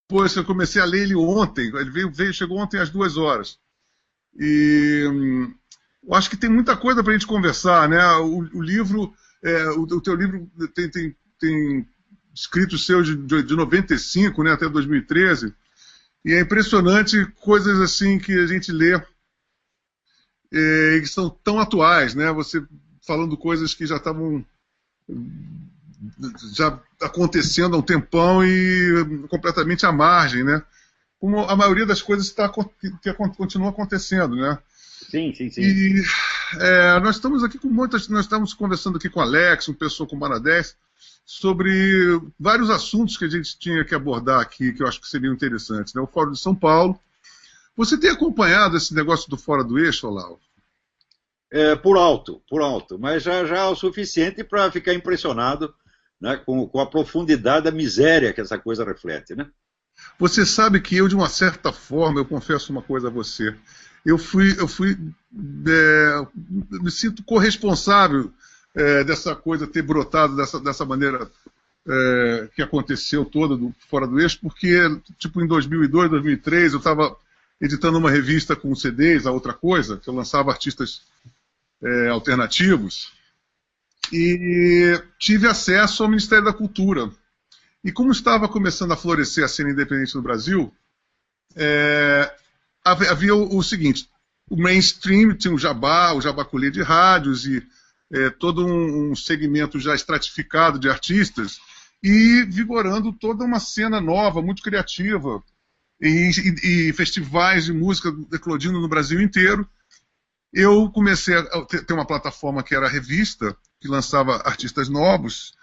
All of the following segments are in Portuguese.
Pois, eu comecei a ler ele ontem, chegou ontem às 2 horas. E eu acho que tem muita coisa para a gente conversar, né? O livro, o teu livro tem escritos seus de 95, né, até 2013, e é impressionante coisas assim que a gente lê que são tão atuais, né? Você falando coisas que já estavam já acontecendo há um tempão e completamente à margem, né? Como a maioria das coisas que continua acontecendo, né? Sim, sim, sim. E nós estamos aqui nós estamos conversando aqui com o Alex, uma pessoa com o Banadés, sobre vários assuntos que a gente tinha que abordar aqui, que eu acho que seriam interessantes, né? O Fórum de São Paulo. Você tem acompanhado esse negócio do Fora do Eixo, Olavo? Por alto, mas já é o suficiente para ficar impressionado, né, com a profundidade da miséria que essa coisa reflete, né? Você sabe que eu, de uma certa forma, eu confesso uma coisa a você, me sinto corresponsável dessa coisa ter brotado dessa maneira que aconteceu toda Fora do Eixo, porque, tipo, em 2002, 2003, eu estava editando uma revista com CDs, a outra coisa, que eu lançava artistas alternativos, e tive acesso ao Ministério da Cultura. E como estava começando a florescer a cena independente no Brasil, havia o seguinte, o mainstream tinha o jabaculê de rádios e todo um segmento já estratificado de artistas e vigorando toda uma cena nova, muito criativa, e festivais de música eclodindo no Brasil inteiro. Eu comecei a ter uma plataforma que era a revista, que lançava artistas novos.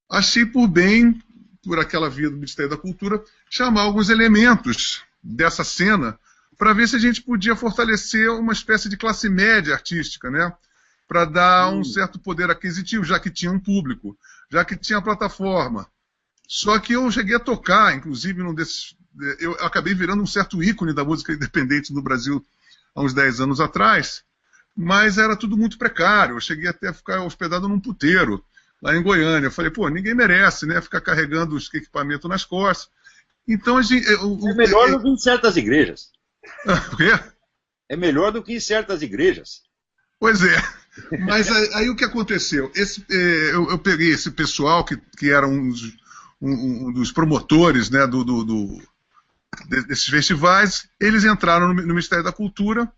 Achei por bem, por aquela via do Ministério da Cultura, chamar alguns elementos dessa cena para ver se a gente podia fortalecer uma espécie de classe média artística, né? Para dar um certo poder aquisitivo, já que tinha um público, já que tinha plataforma. Só que eu cheguei a tocar, inclusive, eu acabei virando um certo ícone da música independente no Brasil há uns 10 anos atrás, mas era tudo muito precário. Eu cheguei até a ficar hospedado num puteiro, lá em Goiânia. Eu falei, pô, ninguém merece, né, ficar carregando os equipamentos nas costas. Então a gente... É melhor do que em certas igrejas. O quê? É melhor do que em certas igrejas. Pois é. Mas aí o que aconteceu? Eu peguei esse pessoal que era um dos promotores, né, desses festivais, eles entraram no Ministério da Cultura,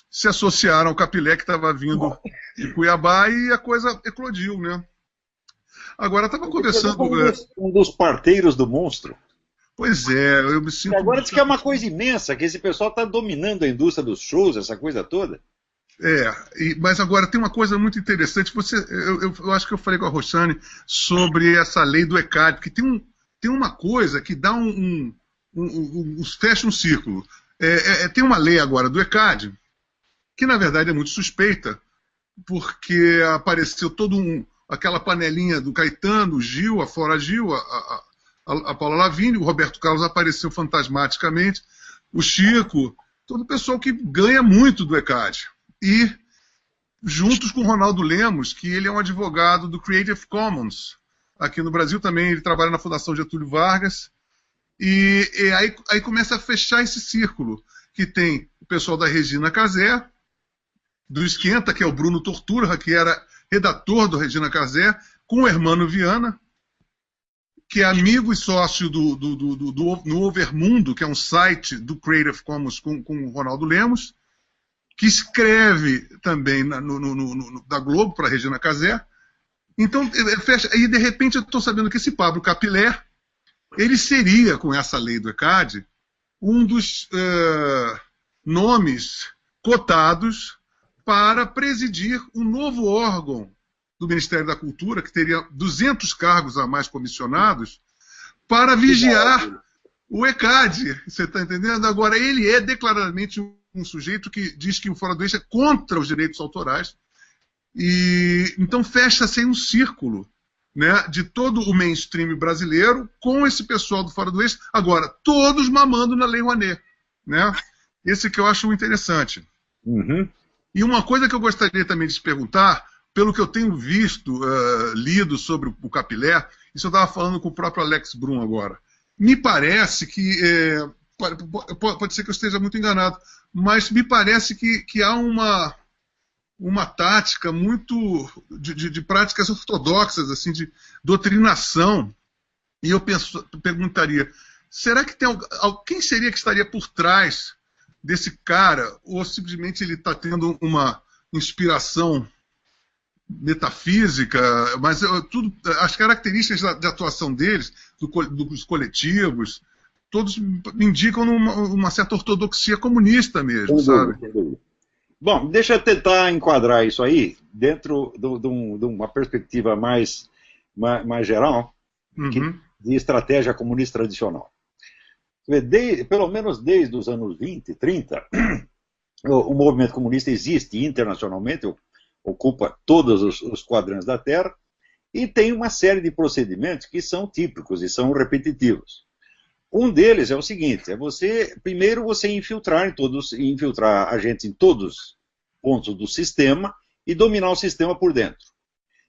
se associaram ao Capilé que estava vindo de Cuiabá e a coisa eclodiu, né? Agora estava conversando... Um dos parteiros do monstro. Pois é, eu me sinto... E agora diz que é uma coisa imensa, que esse pessoal está dominando a indústria dos shows, essa coisa toda. Mas agora tem uma coisa muito interessante. Eu acho que eu falei com a Roxane sobre essa lei do ECAD, que tem uma coisa que dá fecha um círculo. Tem uma lei agora do ECAD, que na verdade é muito suspeita, porque apareceu aquela panelinha do Caetano, o Gil, a Flora Gil, a Paula Lavigne, o Roberto Carlos apareceu fantasmaticamente, o Chico, todo o pessoal que ganha muito do ECAD. E juntos com o Ronaldo Lemos, que ele é um advogado do Creative Commons. Aqui no Brasil também, ele trabalha na Fundação Getúlio Vargas. E aí começa a fechar esse círculo, que tem o pessoal da Regina Casé, do Esquenta, que é o Bruno Torturra, que era redator do Regina Casé, com o Hermano Viana, que é amigo e sócio no Overmundo, que é um site do Creative Commons com o Ronaldo Lemos, que escreve também da Globo para a Regina Casé. Então, aí de repente eu estou sabendo que esse Pablo Capilé, ele seria, com essa lei do ECAD, um dos nomes cotados para presidir um novo órgão do Ministério da Cultura, que teria 200 cargos a mais comissionados, para vigiar o ECAD. Você está entendendo? Agora, ele é declaradamente um sujeito que diz que o Fora do Eixo é contra os direitos autorais. E então fecha-se um círculo, né, de todo o mainstream brasileiro com esse pessoal do Fora do Eixo, agora todos mamando na Lei Rouanet, né? Esse que eu acho interessante. Uhum. E uma coisa que eu gostaria também de te perguntar, pelo que eu tenho visto, lido sobre o Capilé, isso eu estava falando com o próprio Alex Brum agora, me parece que, pode ser que eu esteja muito enganado, mas me parece que há uma tática muito de práticas ortodoxas, assim, de doutrinação. E eu perguntaria, será que quem seria que estaria por trás desse cara? Ou simplesmente ele está tendo uma inspiração metafísica? Mas as características de atuação deles, dos coletivos, todos indicam uma certa ortodoxia comunista mesmo, sabe? Bom, deixa eu tentar enquadrar isso aí dentro de uma perspectiva mais geral, de estratégia comunista tradicional. Pelo menos desde os anos 20, 30, o movimento comunista existe internacionalmente, ocupa todos os quadrantes da Terra, e tem uma série de procedimentos que são típicos e são repetitivos. Um deles é o seguinte, primeiro você infiltrar agentes em todos os pontos do sistema e dominar o sistema por dentro.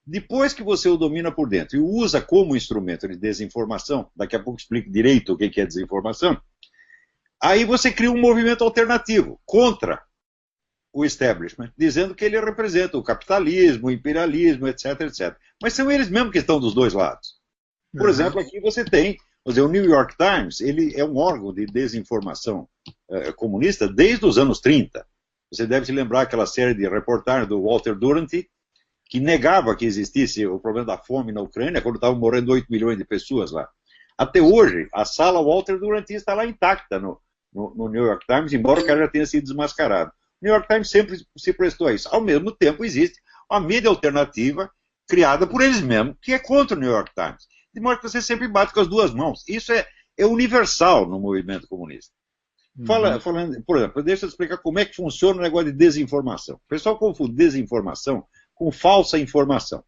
Depois que você o domina por dentro e o usa como instrumento de desinformação, daqui a pouco explico direito o que é desinformação, aí você cria um movimento alternativo contra o establishment, dizendo que ele representa o capitalismo, o imperialismo, etc, etc. Mas são eles mesmos que estão dos dois lados. Por exemplo, aqui você tem, o New York Times, ele é um órgão de desinformação comunista desde os anos 30. Você deve se lembrar aquela série de reportagens do Walter Duranty, que negava que existisse o problema da fome na Ucrânia, quando estavam morrendo 8 milhões de pessoas lá. Até hoje, a sala Walter Duranty está lá intacta no New York Times, embora o cara já tenha sido desmascarado. O New York Times sempre se prestou a isso. Ao mesmo tempo, existe uma mídia alternativa criada por eles mesmos, que é contra o New York Times. De modo que você sempre bate com as duas mãos. Isso é universal no movimento comunista. Falando, por exemplo, deixa eu explicar como é que funciona o negócio de desinformação. O pessoal confunde desinformação com falsa informação.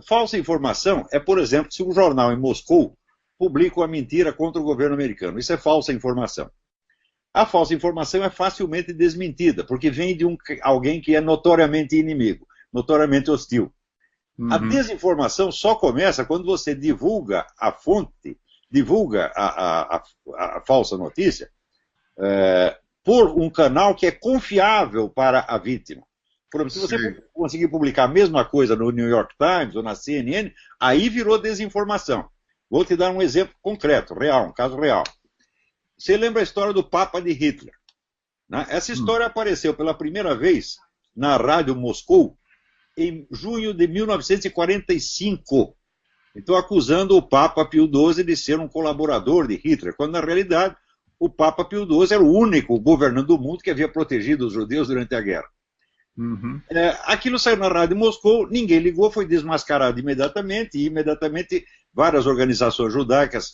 Falsa informação é, por exemplo, se um jornal em Moscou publica uma mentira contra o governo americano. Isso é falsa informação. A falsa informação é facilmente desmentida, porque vem de alguém que é notoriamente inimigo, notoriamente hostil. A desinformação só começa quando você divulga a fonte, divulga a falsa notícia, por um canal que é confiável para a vítima. Por exemplo, se você conseguir publicar a mesma coisa no New York Times ou na CNN, aí virou desinformação. Vou te dar um exemplo concreto, real, um caso real. Você lembra a história do Papa de Hitler? Né? Essa história apareceu pela primeira vez na Rádio Moscou em junho de 1945. Então, acusando o Papa Pio XII de ser um colaborador de Hitler, quando, na realidade, o Papa Pio XII era o único governante do mundo que havia protegido os judeus durante a guerra. Aquilo saiu na Rádio Moscou, ninguém ligou, foi desmascarado imediatamente, e imediatamente várias organizações judaicas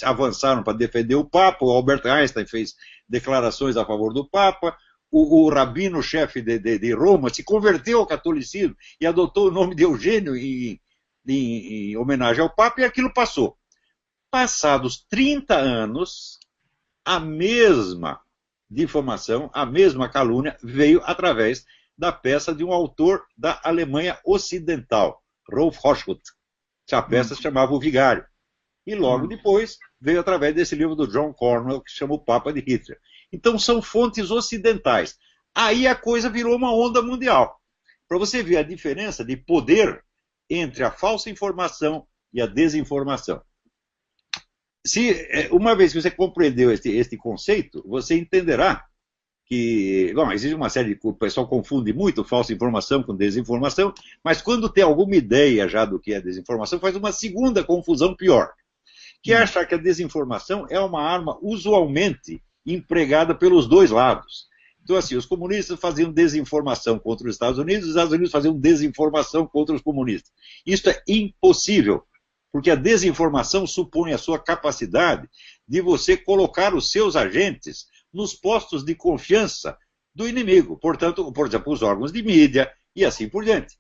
avançaram para defender o Papa. O Albert Einstein fez declarações a favor do Papa. O rabino-chefe de Roma se converteu ao catolicismo e adotou o nome de Eugênio em homenagem ao Papa, e aquilo passou. Passados 30 anos, a mesma difamação, a mesma calúnia veio através da peça de um autor da Alemanha Ocidental, Rolf Hochschild. A peça se chamava O Vigário. E logo depois veio através desse livro do John Cornwell, que se chama O Papa de Hitler. Então são fontes ocidentais. Aí a coisa virou uma onda mundial. Para você ver a diferença de poder entre a falsa informação e a desinformação. Uma vez que você compreendeu este conceito, você entenderá que, bom, existe uma série de... O pessoal confunde muito falsa informação com desinformação, mas quando tem alguma ideia já do que é desinformação, faz uma segunda confusão pior, que é achar que a desinformação é uma arma usualmente empregada pelos dois lados. Então, assim, os comunistas faziam desinformação contra os Estados Unidos faziam desinformação contra os comunistas. Isso é impossível, porque a desinformação supõe a sua capacidade de você colocar os seus agentes nos postos de confiança do inimigo. Portanto, por exemplo, os órgãos de mídia e assim por diante.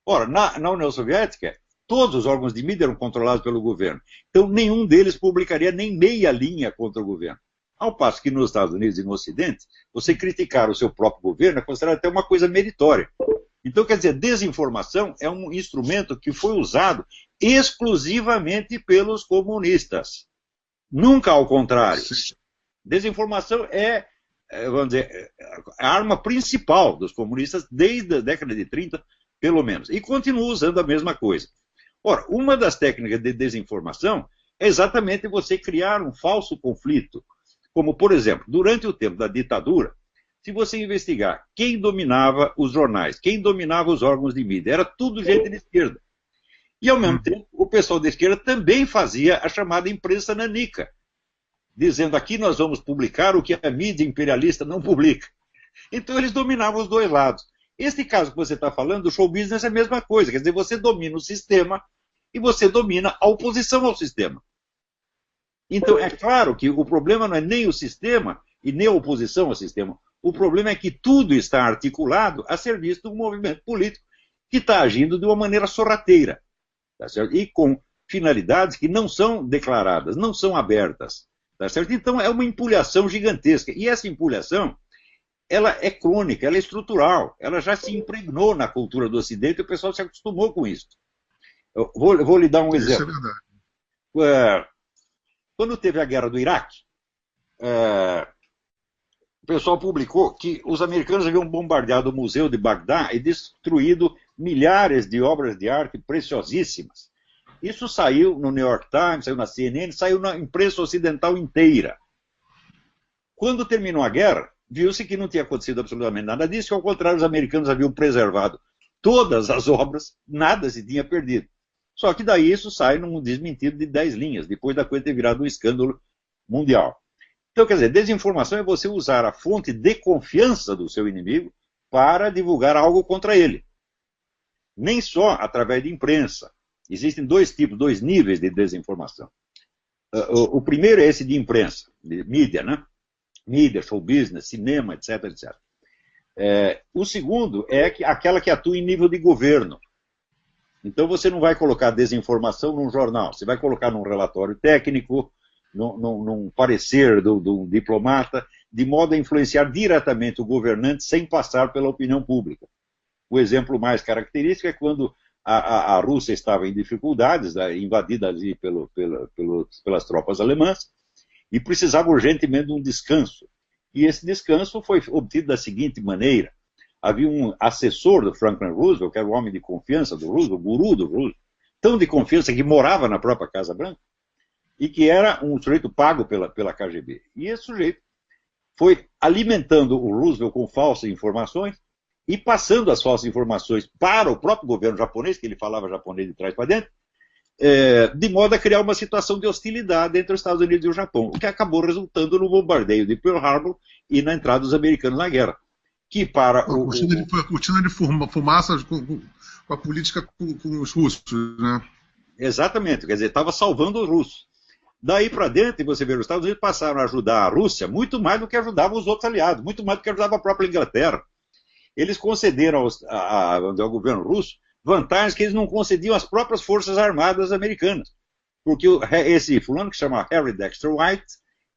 Ora, na União Soviética, todos os órgãos de mídia eram controlados pelo governo. Então, nenhum deles publicaria nem meia linha contra o governo. Ao passo que nos Estados Unidos e no Ocidente, você criticar o seu próprio governo é considerado até uma coisa meritória. Então, quer dizer, desinformação é um instrumento que foi usado exclusivamente pelos comunistas. Nunca ao contrário. Sim. Desinformação vamos dizer, a arma principal dos comunistas desde a década de 30, pelo menos. E continua usando a mesma coisa. Ora, uma das técnicas de desinformação é exatamente você criar um falso conflito. Como, por exemplo, durante o tempo da ditadura, se você investigar quem dominava os jornais, quem dominava os órgãos de mídia, era tudo gente de esquerda. E, ao mesmo tempo, o pessoal da esquerda também fazia a chamada imprensa nanica, dizendo aqui nós vamos publicar o que a mídia imperialista não publica. Então, eles dominavam os dois lados. Este caso que você está falando, do show business, é a mesma coisa. Quer dizer, você domina o sistema e você domina a oposição ao sistema. Então, é claro que o problema não é nem o sistema e nem a oposição ao sistema. O problema é que tudo está articulado a serviço de um movimento político que está agindo de uma maneira sorrateira, tá certo? E com finalidades que não são declaradas, não são abertas. Tá certo? Então, é uma empulhação gigantesca. E essa empulhação, ela é crônica, ela é estrutural. Ela já se impregnou na cultura do Ocidente e o pessoal se acostumou com isso. Eu vou lhe dar um exemplo. Isso é verdade. Quando teve a guerra do Iraque, o pessoal publicou que os americanos haviam bombardeado o museu de Bagdá e destruído milhares de obras de arte preciosíssimas. Isso saiu no New York Times, saiu na CNN, saiu na imprensa ocidental inteira. Quando terminou a guerra, viu-se que não tinha acontecido absolutamente nada disso, que ao contrário, os americanos haviam preservado todas as obras, nada se tinha perdido. Só que daí isso sai num desmentido de 10 linhas, depois da coisa ter virado um escândalo mundial. Então, quer dizer, desinformação é você usar a fonte de confiança do seu inimigo para divulgar algo contra ele. Nem só através de imprensa. Existem dois tipos, dois níveis de desinformação. O primeiro é esse de imprensa, de mídia, né? Mídia, show business, cinema, etc, etc. O segundo é aquela que atua em nível de governo. Então você não vai colocar desinformação num jornal, você vai colocar num relatório técnico, num parecer do diplomata, de modo a influenciar diretamente o governante sem passar pela opinião pública. O exemplo mais característico é quando a Rússia estava em dificuldades, invadida ali pelas tropas alemãs, e precisava urgentemente de um descanso. E esse descanso foi obtido da seguinte maneira. Havia um assessor do Franklin Roosevelt, que era o homem de confiança do Roosevelt, o guru do Roosevelt, tão de confiança que morava na própria Casa Branca, e que era um sujeito pago pela KGB. E esse sujeito foi alimentando o Roosevelt com falsas informações e passando as falsas informações para o próprio governo japonês, que ele falava japonês de trás para dentro, de modo a criar uma situação de hostilidade entre os Estados Unidos e o Japão, o que acabou resultando no bombardeio de Pearl Harbor e na entrada dos americanos na guerra. Que para a cortina de fumaça com a política com os russos, né? Exatamente, quer dizer, estava salvando os russos. Daí para dentro, você vê, os Estados Unidos passaram a ajudar a Rússia muito mais do que ajudavam os outros aliados, muito mais do que ajudava a própria Inglaterra. Eles concederam ao governo russo vantagens que eles não concediam às próprias forças armadas americanas. Porque esse fulano que se chama Harry Dexter White,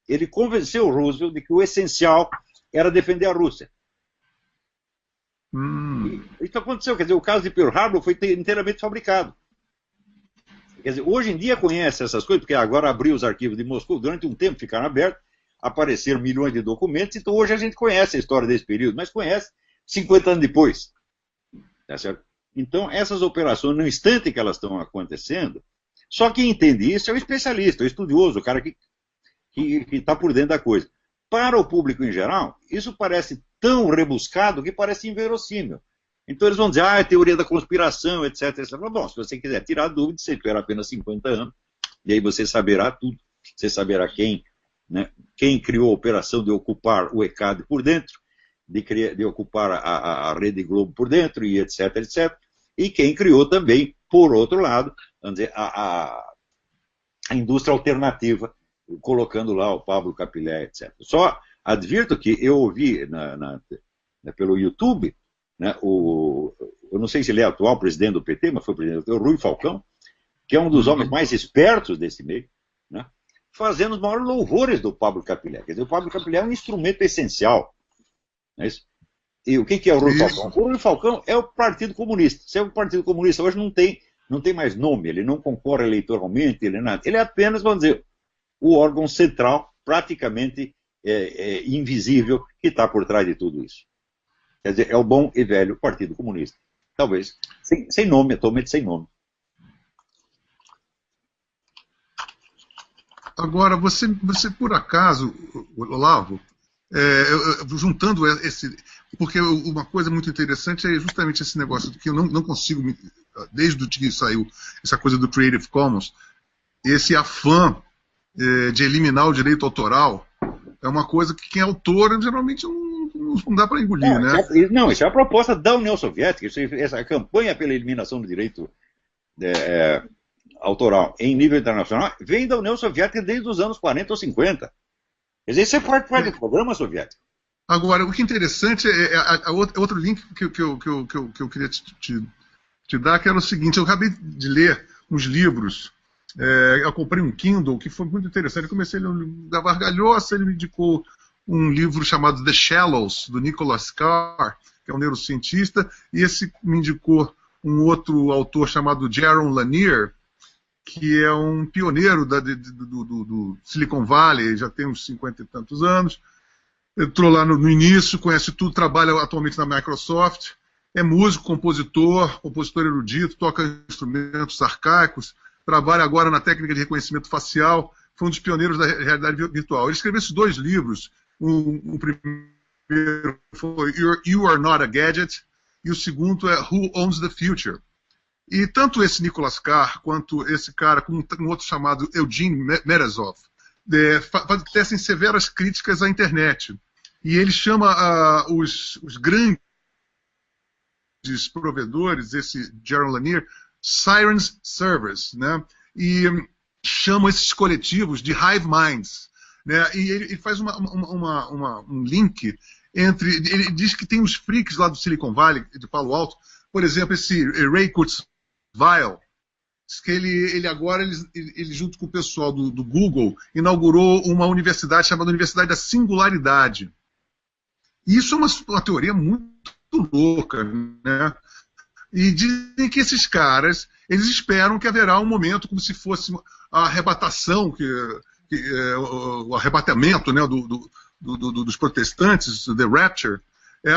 ele convenceu o Roosevelt de que o essencial era defender a Rússia. Isso aconteceu, quer dizer, o caso de Pearl Harbor foi inteiramente fabricado. Quer dizer, hoje em dia conhece essas coisas, porque agora abriu os arquivos de Moscou, durante um tempo ficaram abertos, apareceram milhões de documentos, então hoje a gente conhece a história desse período, mas conhece 50 anos depois. Tá certo? Então, essas operações, no instante que elas estão acontecendo, só quem entende isso é o especialista, o estudioso, o cara que está por dentro da coisa. Para o público em geral, isso parece tão rebuscado que parece inverossímil. Então eles vão dizer, é teoria da conspiração, etc, etc. Bom, se você quiser tirar dúvida, você espera apenas 50 anos, e aí você saberá tudo. Você saberá quem criou a operação de ocupar o ECAD por dentro, de ocupar a Rede Globo por dentro, e etc, etc. E quem criou também, por outro lado, vamos dizer, a indústria alternativa, colocando lá o Pablo Capilé, etc. Só advirto que eu ouvi pelo YouTube, né, eu não sei se ele é atual presidente do PT, mas foi presidente do Rui Falcão, que é um dos homens mais espertos desse meio, né, fazendo os maiores louvores do Pablo Capilé. Quer dizer, o Pablo Capilé é um instrumento essencial. Não é isso? E o que é o Rui Falcão? O Rui Falcão é o Partido Comunista. Se é o Partido Comunista hoje não tem mais nome, ele não concorre eleitoralmente, ele é nada. Ele é apenas, vamos dizer, o órgão central, praticamente invisível, que está por trás de tudo isso. Quer dizer, é o bom e velho Partido Comunista. Talvez sem nome, atualmente sem nome. Agora, você por acaso, Olavo, juntando esse... Porque uma coisa muito interessante é justamente esse negócio que eu não consigo, desde que saiu essa coisa do Creative Commons, esse afã de eliminar o direito autoral é uma coisa que quem é autor geralmente não dá para engolir, né? Isso é a proposta da União Soviética. Essa campanha pela eliminação do direito autoral em nível internacional vem da União Soviética desde os anos 40 ou 50. Quer dizer, isso é parte do programa soviético. Agora, o que é interessante é outro link que eu queria te dar, que era o seguinte: eu acabei de ler uns livros, eu comprei um Kindle, que foi muito interessante. Eu comecei a ler da Vargalhosa, ele me indicou um livro chamado The Shallows, do Nicholas Carr, que é um neurocientista, e esse me indicou um outro autor chamado Jaron Lanier, que é um pioneiro do Silicon Valley, já tem uns 50 e tantos anos, entrou lá no início, conhece tudo, trabalha atualmente na Microsoft, é músico, compositor erudito, toca instrumentos arcaicos, trabalha agora na técnica de reconhecimento facial, foi um dos pioneiros da realidade virtual. Ele escreveu esses 2 livros, o primeiro foi You Are Not a Gadget, e o segundo é Who Owns the Future. E tanto esse Nicholas Carr, quanto esse cara, com um outro chamado Eugene Merazov, tecem severas críticas à internet. E ele chama os grandes provedores, esse Jaron Lanier, Sirens Servers, né? E chama esses coletivos de hive minds, né? E ele faz um link entre... Ele diz que tem os freaks lá do Silicon Valley, de Palo Alto, por exemplo, esse Ray Kurzweil, que ele agora, junto com o pessoal do Google, inaugurou uma universidade chamada Universidade da Singularidade. E isso é uma teoria muito louca, né? E dizem que esses caras, eles esperam que haverá um momento como se fosse a arrebatação, o arrebatamento, né, dos protestantes, the rapture,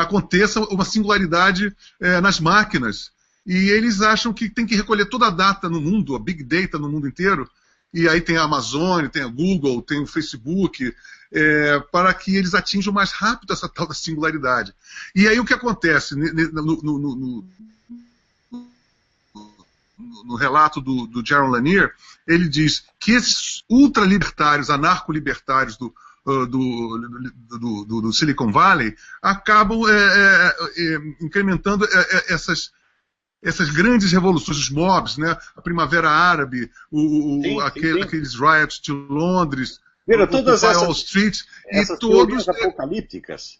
aconteça uma singularidade nas máquinas. E eles acham que tem que recolher toda a data no mundo, a big data no mundo inteiro, e aí tem a Amazon, tem a Google, tem o Facebook, para que eles atinjam mais rápido essa tal da singularidade. E aí o que acontece no relato do Jaron Lanier, ele diz que esses ultralibertários, anarco-libertários do Silicon Valley acabam incrementando essas grandes revoluções, os mobs, né? A Primavera Árabe, aqueles riots de Londres, todas Wall Street, essas teorias apocalípticas.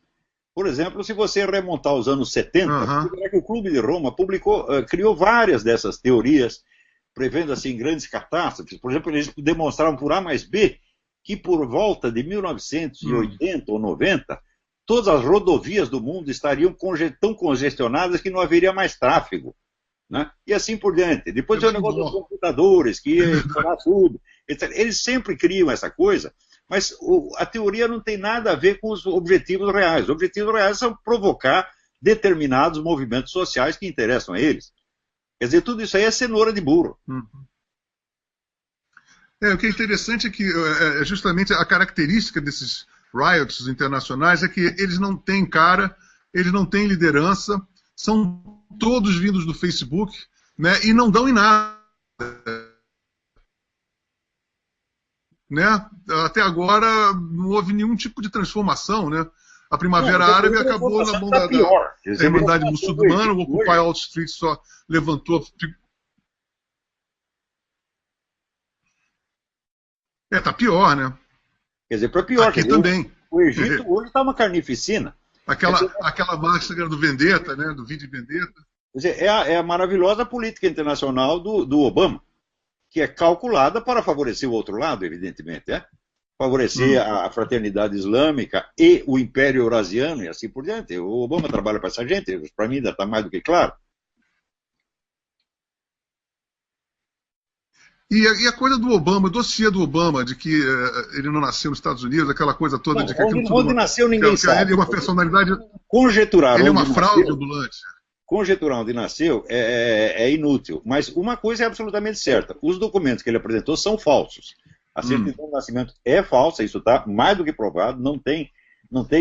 Por exemplo, se você remontar aos anos 70, o Clube de Roma criou várias dessas teorias, prevendo assim grandes catástrofes. Por exemplo, eles demonstraram por A mais B que por volta de 1980 ou 90, todas as rodovias do mundo estariam tão congestionadas que não haveria mais tráfego. Né? E assim por diante. Depois tem o negócio dos computadores, que ia instalar tudo, etc. Eles sempre criam essa coisa, mas a teoria não tem nada a ver com os objetivos reais. Os objetivos reais são provocar determinados movimentos sociais que interessam a eles. Quer dizer, tudo isso aí é cenoura de burro. O que é interessante é que justamente a característica desses riots internacionais é que eles não têm cara, eles não têm liderança, são todos vindos do Facebook, né, e não dão em nada. Né? Até agora não houve nenhum tipo de transformação, né? A Primavera Árabe acabou na mão da Irmandade Muçulmana, o Occupy Wall Street só levantou... Tá pior, né? Quer dizer, para pior. Aqui também. O Egito hoje está uma carnificina. Aquela máscara do Vendetta, né? Do vídeo Vendetta. Quer dizer, é a maravilhosa política internacional do Obama, que é calculada para favorecer o outro lado, evidentemente, favorecer a fraternidade islâmica e o Império Eurasiano e assim por diante. O Obama trabalha para essa gente, para mim ainda está mais do que claro. E a coisa do Obama, o dossiê do Obama, de que ele não nasceu nos Estados Unidos, aquela coisa toda Não, de que aquilo tudo onde nasceu ninguém sabe. Ele é uma personalidade. Conjeturar Ele é onde uma fraude nasceu, ambulante. conjeturar onde nasceu é inútil. Mas uma coisa é absolutamente certa: os documentos que ele apresentou são falsos. A certidão de nascimento é falsa, isso está mais do que provado, não tem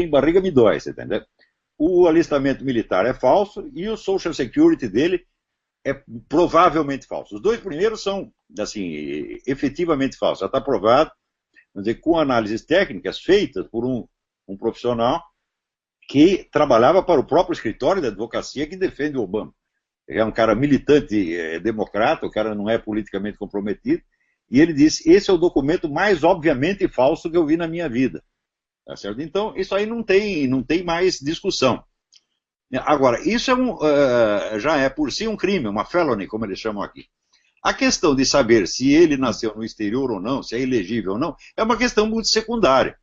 barriga me dói, você entendeu? O alistamento militar é falso e o Social Security dele é provavelmente falso. Os dois primeiros são, assim, efetivamente falsos. Já está provado, vamos dizer, com análises técnicas feitas por um profissional que trabalhava para o próprio escritório da advocacia que defende o Obama. Ele é um cara militante democrata, o cara não é politicamente comprometido, e ele disse: esse é o documento mais obviamente falso que eu vi na minha vida. Tá certo? Então, isso aí não tem mais discussão. Agora, isso já é por si um crime, uma felony, como eles chamam aqui. A questão de saber se ele nasceu no exterior ou não, se é elegível ou não, é uma questão muito secundária.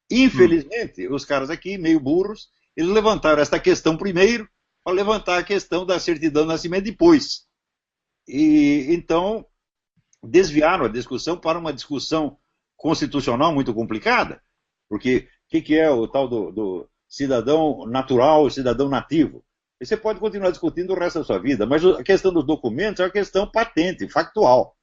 Infelizmente, os caras aqui, meio burros, eles levantaram esta questão primeiro, para levantar a questão da certidão de nascimento depois. E então desviaram a discussão para uma discussão constitucional muito complicada, porque o que é o tal do cidadão natural, cidadão nativo? E você pode continuar discutindo o resto da sua vida, mas a questão dos documentos é uma questão patente, factual.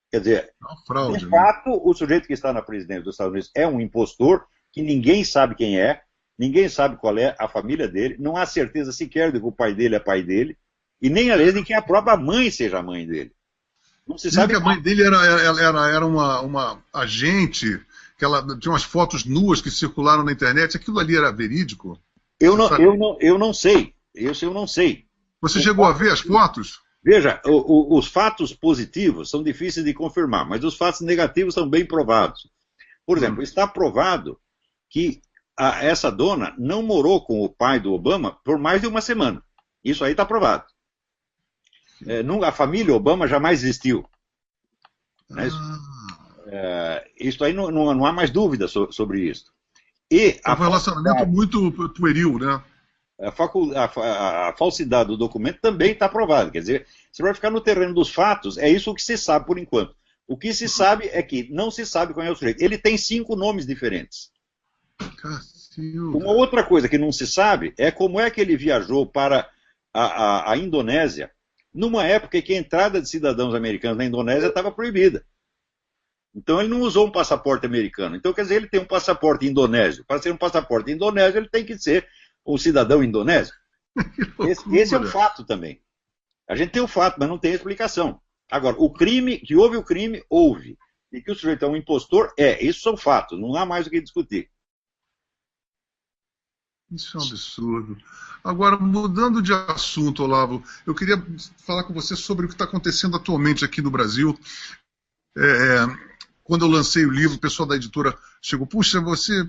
Quer dizer, fraude, de fato, o sujeito que está na presidência dos Estados Unidos é um impostor, que ninguém sabe quem é, ninguém sabe qual é a família dele, não há certeza sequer de que o pai dele é pai dele, e nem, aliás, de que a própria mãe seja a mãe dele. Não se sabe que a mãe dele era uma agente, que ela tinha umas fotos nuas que circularam na internet. Aquilo ali era verídico? Eu não sei. Isso eu não sei. Você chegou a ver as fotos? Veja, os fatos positivos são difíceis de confirmar, mas os fatos negativos são bem provados. Por exemplo, está provado que essa dona não morou com o pai do Obama por mais de uma semana. Isso aí está provado. A família Obama jamais existiu. Isso aí não há mais dúvida sobre isso. E é um relacionamento muito pueril, né? A falsidade do documento também está provada. Quer dizer, você vai ficar no terreno dos fatos, é isso que se sabe por enquanto. O que se sabe é que não se sabe qual é o sujeito. Ele tem 5 nomes diferentes. Cacilda. Uma outra coisa que não se sabe é como é que ele viajou para a Indonésia numa época em que a entrada de cidadãos americanos na Indonésia estava proibida. Então ele não usou um passaporte americano. Então, quer dizer, ele tem um passaporte indonésio. Para ser um passaporte indonésio, ele tem que ser um cidadão indonésio. Esse é um fato também. A gente tem o fato, mas não tem explicação. Agora, que houve o crime, houve. E que o sujeito é um impostor, isso são fatos. Não há mais o que discutir. Isso é um absurdo. Agora, mudando de assunto, Olavo, eu queria falar com você sobre o que está acontecendo atualmente aqui no Brasil. Quando eu lancei o livro, o pessoal da editora chegou: puxa, você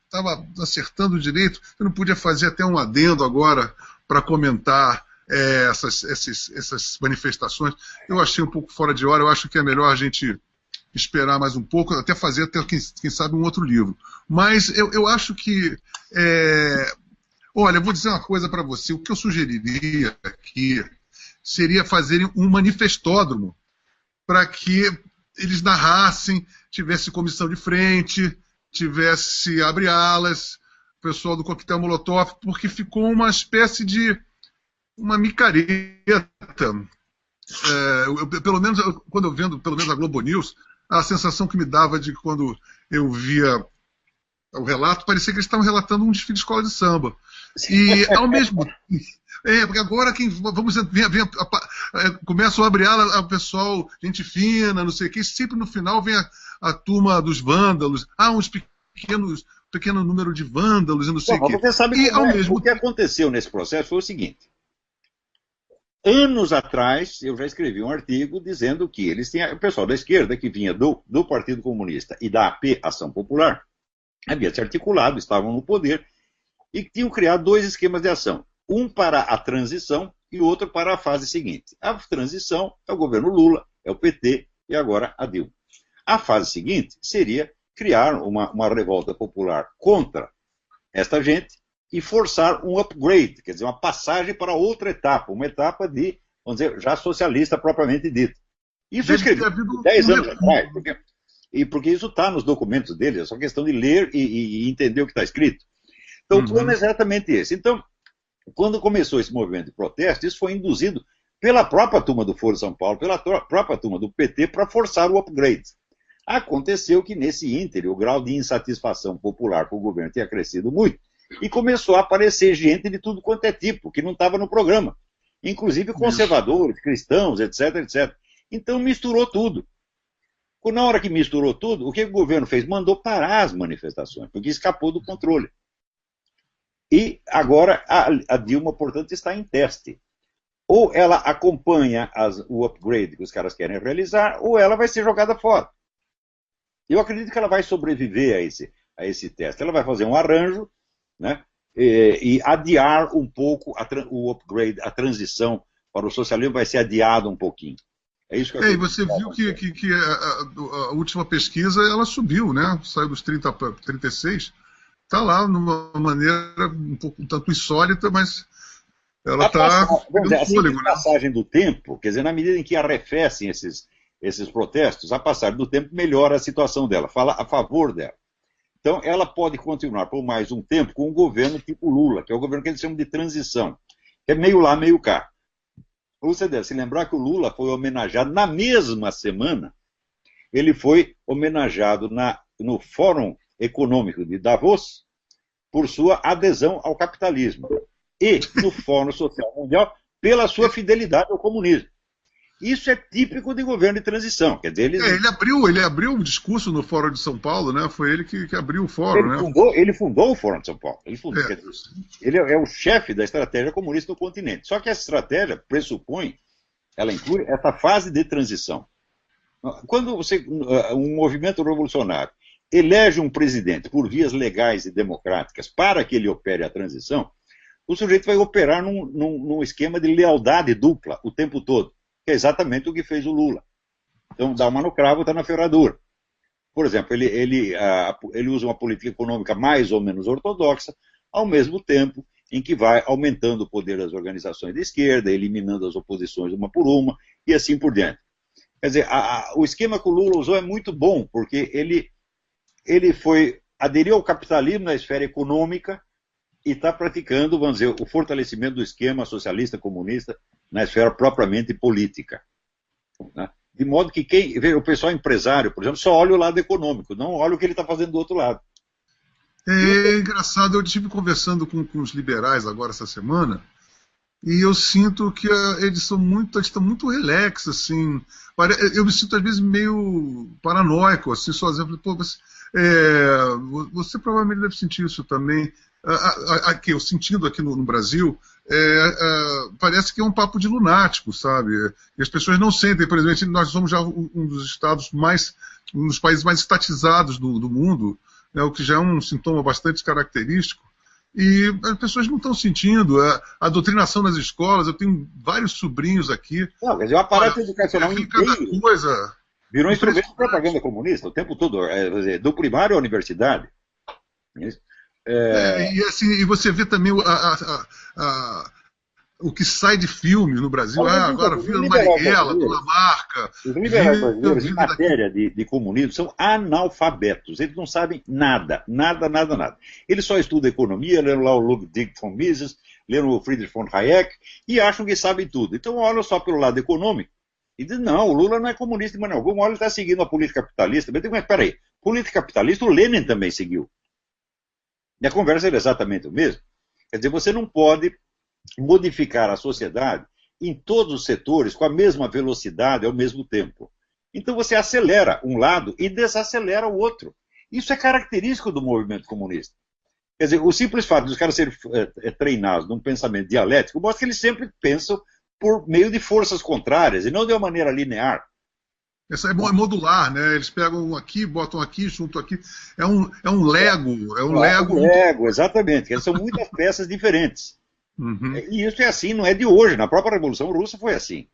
estava acertando direito, você não podia fazer até um adendo agora para comentar essas manifestações. Eu achei um pouco fora de hora, eu acho que é melhor a gente esperar mais um pouco, até fazer, quem sabe, um outro livro. Mas eu acho que... Olha, eu vou dizer uma coisa para você. O que eu sugeriria aqui seria fazerem um manifestódromo para que eles narrassem, tivesse comissão de frente, tivesse abre-alas, o pessoal do coquetel Molotov, porque ficou uma espécie de uma micareta. Pelo menos, quando eu vendo, pelo menos a Globo News, a sensação que me dava de quando eu via o relato, parecia que eles estavam relatando um desfile de escola de samba. E, ao mesmo tempo... porque agora começam a abrir ala, o pessoal, gente fina, não sei o quê, sempre no final vem a turma dos vândalos, pequeno número de vândalos, e não sei o quê. Você sabe o que aconteceu nesse processo foi o seguinte. Anos atrás, eu já escrevi um artigo dizendo que eles tinham, o pessoal da esquerda, que vinha do Partido Comunista e da AP, Ação Popular, havia se articulado, estavam no poder, e tinham criado 2 esquemas de ação. Um para a transição e outro para a fase seguinte. A transição é o governo Lula, é o PT e agora a Dilma. A fase seguinte seria criar uma revolta popular contra esta gente e forçar um upgrade, quer dizer, uma passagem para outra etapa, uma etapa de, vamos dizer, já socialista propriamente dita. Isso eu escrevi 10 anos atrás, porque isso está nos documentos dele, é só questão de ler e entender o que está escrito. Então, o plano é exatamente esse. Então, quando começou esse movimento de protesto, isso foi induzido pela própria turma do Foro de São Paulo, pela própria turma do PT, para forçar o upgrade. Aconteceu que, nesse ínterim, o grau de insatisfação popular com o governo tinha crescido muito, e começou a aparecer gente de tudo quanto é tipo, que não estava no programa. Inclusive conservadores, cristãos, etc, etc. Então, misturou tudo. Na hora que misturou tudo, o que o governo fez? Mandou parar as manifestações, porque escapou do controle. E agora a Dilma, portanto, está em teste. Ou ela acompanha o upgrade que os caras querem realizar, ou ela vai ser jogada fora. Eu acredito que ela vai sobreviver a esse teste. Ela vai fazer um arranjo, né, e adiar um pouco o upgrade, a transição para o socialismo vai ser adiada um pouquinho. É isso que eu acredito. E você viu que a última pesquisa ela subiu, né? Saiu dos 30 para 36. Está lá numa maneira um pouco tanto insólita, mas ela está pegando fôlego, né? A passagem do tempo, quer dizer, na medida em que arrefecem esses protestos, a passagem do tempo melhora a situação dela, fala a favor dela. Então, ela pode continuar por mais um tempo com um governo tipo Lula, que é o governo que eles chamam de transição, que é meio lá, meio cá. Você deve se lembrar que o Lula foi homenageado na mesma semana, ele foi homenageado no Fórum Econômico de Davos por sua adesão ao capitalismo e no Fórum Social Mundial pela sua fidelidade ao comunismo. Isso é típico de governo de transição. Quer dizer, ele abriu o discurso no Fórum de São Paulo, né? Foi ele que abriu o fórum, ele fundou o Fórum de São Paulo. Ele é o chefe da estratégia comunista no continente. Só que essa estratégia ela inclui essa fase de transição. Quando um movimento revolucionário elege um presidente por vias legais e democráticas para que ele opere a transição, o sujeito vai operar num esquema de lealdade dupla o tempo todo, que é exatamente o que fez o Lula. Então, dá uma no cravo, está na ferradura. Por exemplo, ele usa uma política econômica mais ou menos ortodoxa, ao mesmo tempo em que vai aumentando o poder das organizações de esquerda, eliminando as oposições uma por uma, e assim por diante. Quer dizer, o esquema que o Lula usou é muito bom, porque ele aderiu ao capitalismo na esfera econômica e está praticando, vamos dizer, o fortalecimento do esquema socialista comunista na esfera propriamente política. Né? De modo que o pessoal empresário, por exemplo, só olha o lado econômico, não olha o que ele está fazendo do outro lado. É engraçado, eu estive conversando com os liberais agora essa semana, e eu sinto que eles estão muito relax, assim. Eu me sinto às vezes meio paranoico, assim, sozinho. Pô, você provavelmente deve sentir isso também. Aqui, eu sentindo aqui no Brasil, parece que é um papo de lunático, sabe? E as pessoas não sentem, por exemplo, nós somos já um dos um dos países mais estatizados do mundo, né, o que já é um sintoma bastante característico, e as pessoas não estão sentindo. A doutrinação nas escolas, eu tenho vários sobrinhos aqui. Não, quer dizer, o aparato educacional inteiro virou instrumento de propaganda comunista o tempo todo, do primário à universidade. E você vê também o que sai de filme no Brasil. Agora Vila Marighella, Dona Marca. Os liberais brasileiros, em matéria de comunismo, são analfabetos. Eles não sabem nada. Eles só estudam economia, leram lá o Ludwig von Mises, leram o Friedrich von Hayek e acham que sabem tudo. Então olham só pelo lado econômico e dizem, não, o Lula não é comunista de maneira alguma, ele está seguindo a política capitalista. Mas espera aí, política capitalista o Lenin também seguiu. E a conversa era exatamente o mesmo. Quer dizer, você não pode modificar a sociedade em todos os setores com a mesma velocidade ao mesmo tempo. Então você acelera um lado e desacelera o outro. Isso é característico do movimento comunista. Quer dizer, o simples fato de os caras serem treinados num pensamento dialético mostra que eles sempre pensam por meio de forças contrárias e não de uma maneira linear. Essa é modular, né? Eles pegam aqui, botam aqui, juntam aqui. É um Lego. É um Lego, exatamente. São muitas peças diferentes. Uhum. E isso é assim, não é de hoje. Na própria Revolução Russa foi assim.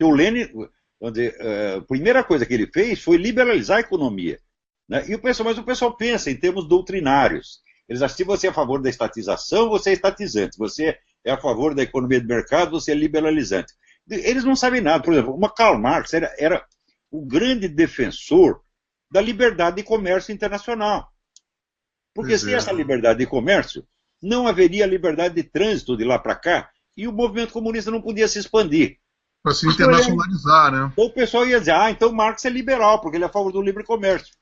O Lenin, a primeira coisa que ele fez foi liberalizar a economia. Né? Mas o pessoal pensa em termos doutrinários. Eles acham que se você é a favor da estatização, você é estatizante. Se você é a favor da economia de mercado, você é liberalizante. Eles não sabem nada. Por exemplo, Karl Marx era o grande defensor da liberdade de comércio internacional. Porque sem essa liberdade de comércio, não haveria liberdade de trânsito de lá para cá, e o movimento comunista não podia se expandir. Para se internacionalizar, né? Então o pessoal ia dizer, então Marx é liberal, porque ele é a favor do livre comércio.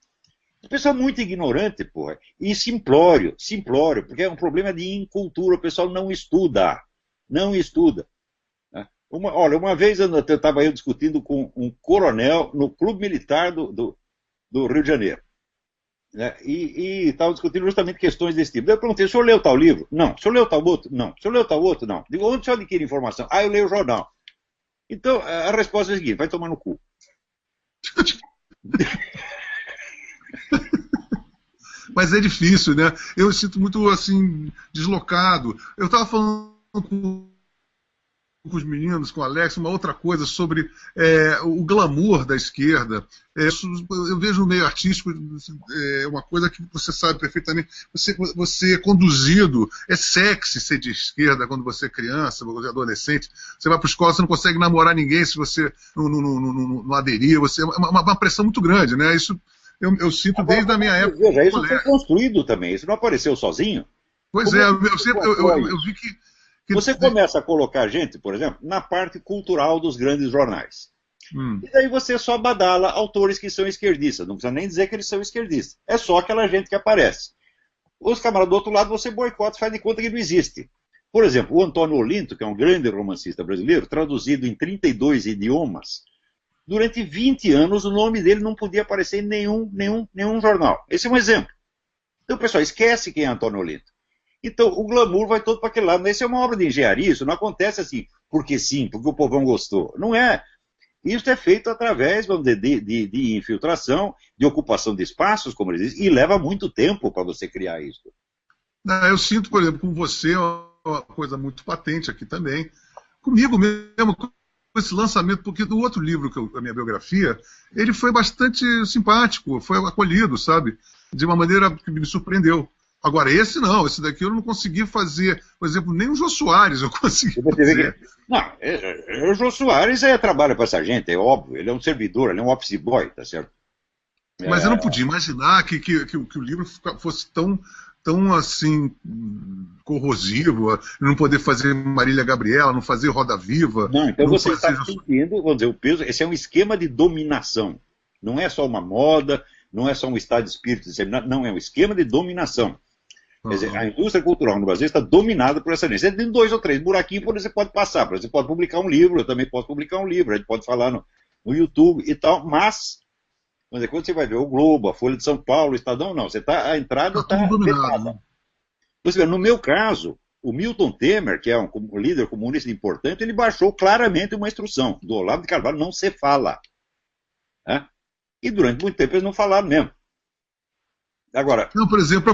O pessoal é muito ignorante, porra. E simplório, porque é um problema de incultura, o pessoal não estuda. Não estuda. Olha, uma vez eu estava discutindo com um coronel no clube militar do Rio de Janeiro. Né? E estava discutindo justamente questões desse tipo. Daí eu perguntei, o senhor leu tal livro? Não. O senhor leu tal outro? Não. O senhor leu tal outro? Não. Digo, onde o senhor adquire informação? Eu leio o jornal. Então, a resposta é a seguinte, vai tomar no cu. Mas é difícil, né? Eu sinto muito, assim, deslocado. Eu estava falando com os meninos, com o Alex, uma outra coisa sobre o glamour da esquerda. Eu vejo no meio artístico uma coisa que você sabe perfeitamente. Você é conduzido, é sexy ser de esquerda quando você é criança, quando você é adolescente. Você vai para a escola, você não consegue namorar ninguém se você não aderir. É uma pressão muito grande, né? Isso eu sinto desde a minha época. Veja, isso foi construído também, isso não apareceu sozinho. Pois é, eu vi que você começa a colocar gente, por exemplo, na parte cultural dos grandes jornais. E daí você só badala autores que são esquerdistas. Não precisa nem dizer que eles são esquerdistas. É só aquela gente que aparece. Os camaradas do outro lado você boicota e faz de conta que não existe. Por exemplo, o Antônio Olinto, que é um grande romancista brasileiro, traduzido em 32 idiomas, durante 20 anos o nome dele não podia aparecer em nenhum jornal. Esse é um exemplo. Então o pessoal esquece quem é Antônio Olinto. Então, o glamour vai todo para aquele lado. Isso é uma obra de engenharia, isso não acontece assim, porque sim, porque o povão gostou. Não é. Isso é feito através, vamos dizer, de infiltração, de ocupação de espaços, como eles dizem, e leva muito tempo para você criar isso. Eu sinto, por exemplo, com você, uma coisa muito patente aqui também. Comigo mesmo, com esse lançamento, porque do outro livro, a minha biografia, ele foi bastante simpático, foi acolhido, sabe? De uma maneira que me surpreendeu. Agora, esse não, esse daqui eu não consegui fazer, por exemplo, nem o Jô Soares eu consegui fazer. Não, o Jô Soares trabalha para essa gente, é óbvio, ele é um servidor, ele é um office boy, tá certo? Mas eu não podia imaginar que o livro fosse tão assim, corrosivo, não poder fazer Marília Gabriela, não fazer Roda Viva. Não, então você está sentindo, vamos dizer, o peso, esse é um esquema de dominação, não é só uma moda, não é só um estado de espírito disseminado, não, é um esquema de dominação. Quer dizer, a indústria cultural no Brasil está dominada por essa gente. Você tem 2 ou 3 buraquinhos por onde você pode passar. Você pode publicar um livro, eu também posso publicar um livro, a gente pode falar no YouTube e tal, mas quando você vai ver o Globo, a Folha de São Paulo, o Estadão, não. A entrada está fechada. Você vê, no meu caso, o Milton Temer, que é um líder comunista importante, ele baixou claramente uma instrução do Olavo de Carvalho, não se fala. E durante muito tempo eles não falaram mesmo. Agora, não, por exemplo, para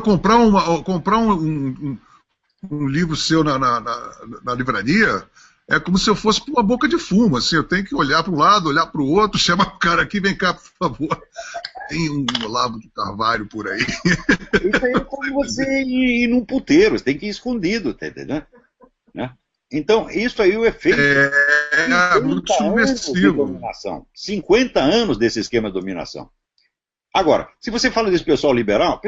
comprar um livro seu na livraria, é como se eu fosse para uma boca de fumo. Assim, eu tenho que olhar para um lado, olhar para o outro, chamar o cara aqui, vem cá, por favor. Tem um Olavo de Carvalho por aí. Isso aí é como você ir num puteiro, você tem que ir escondido, tá entendendo? Né? Então, isso aí é o efeito. É muito subversivo. 50 anos desse esquema de dominação. Agora, se você fala desse pessoal liberal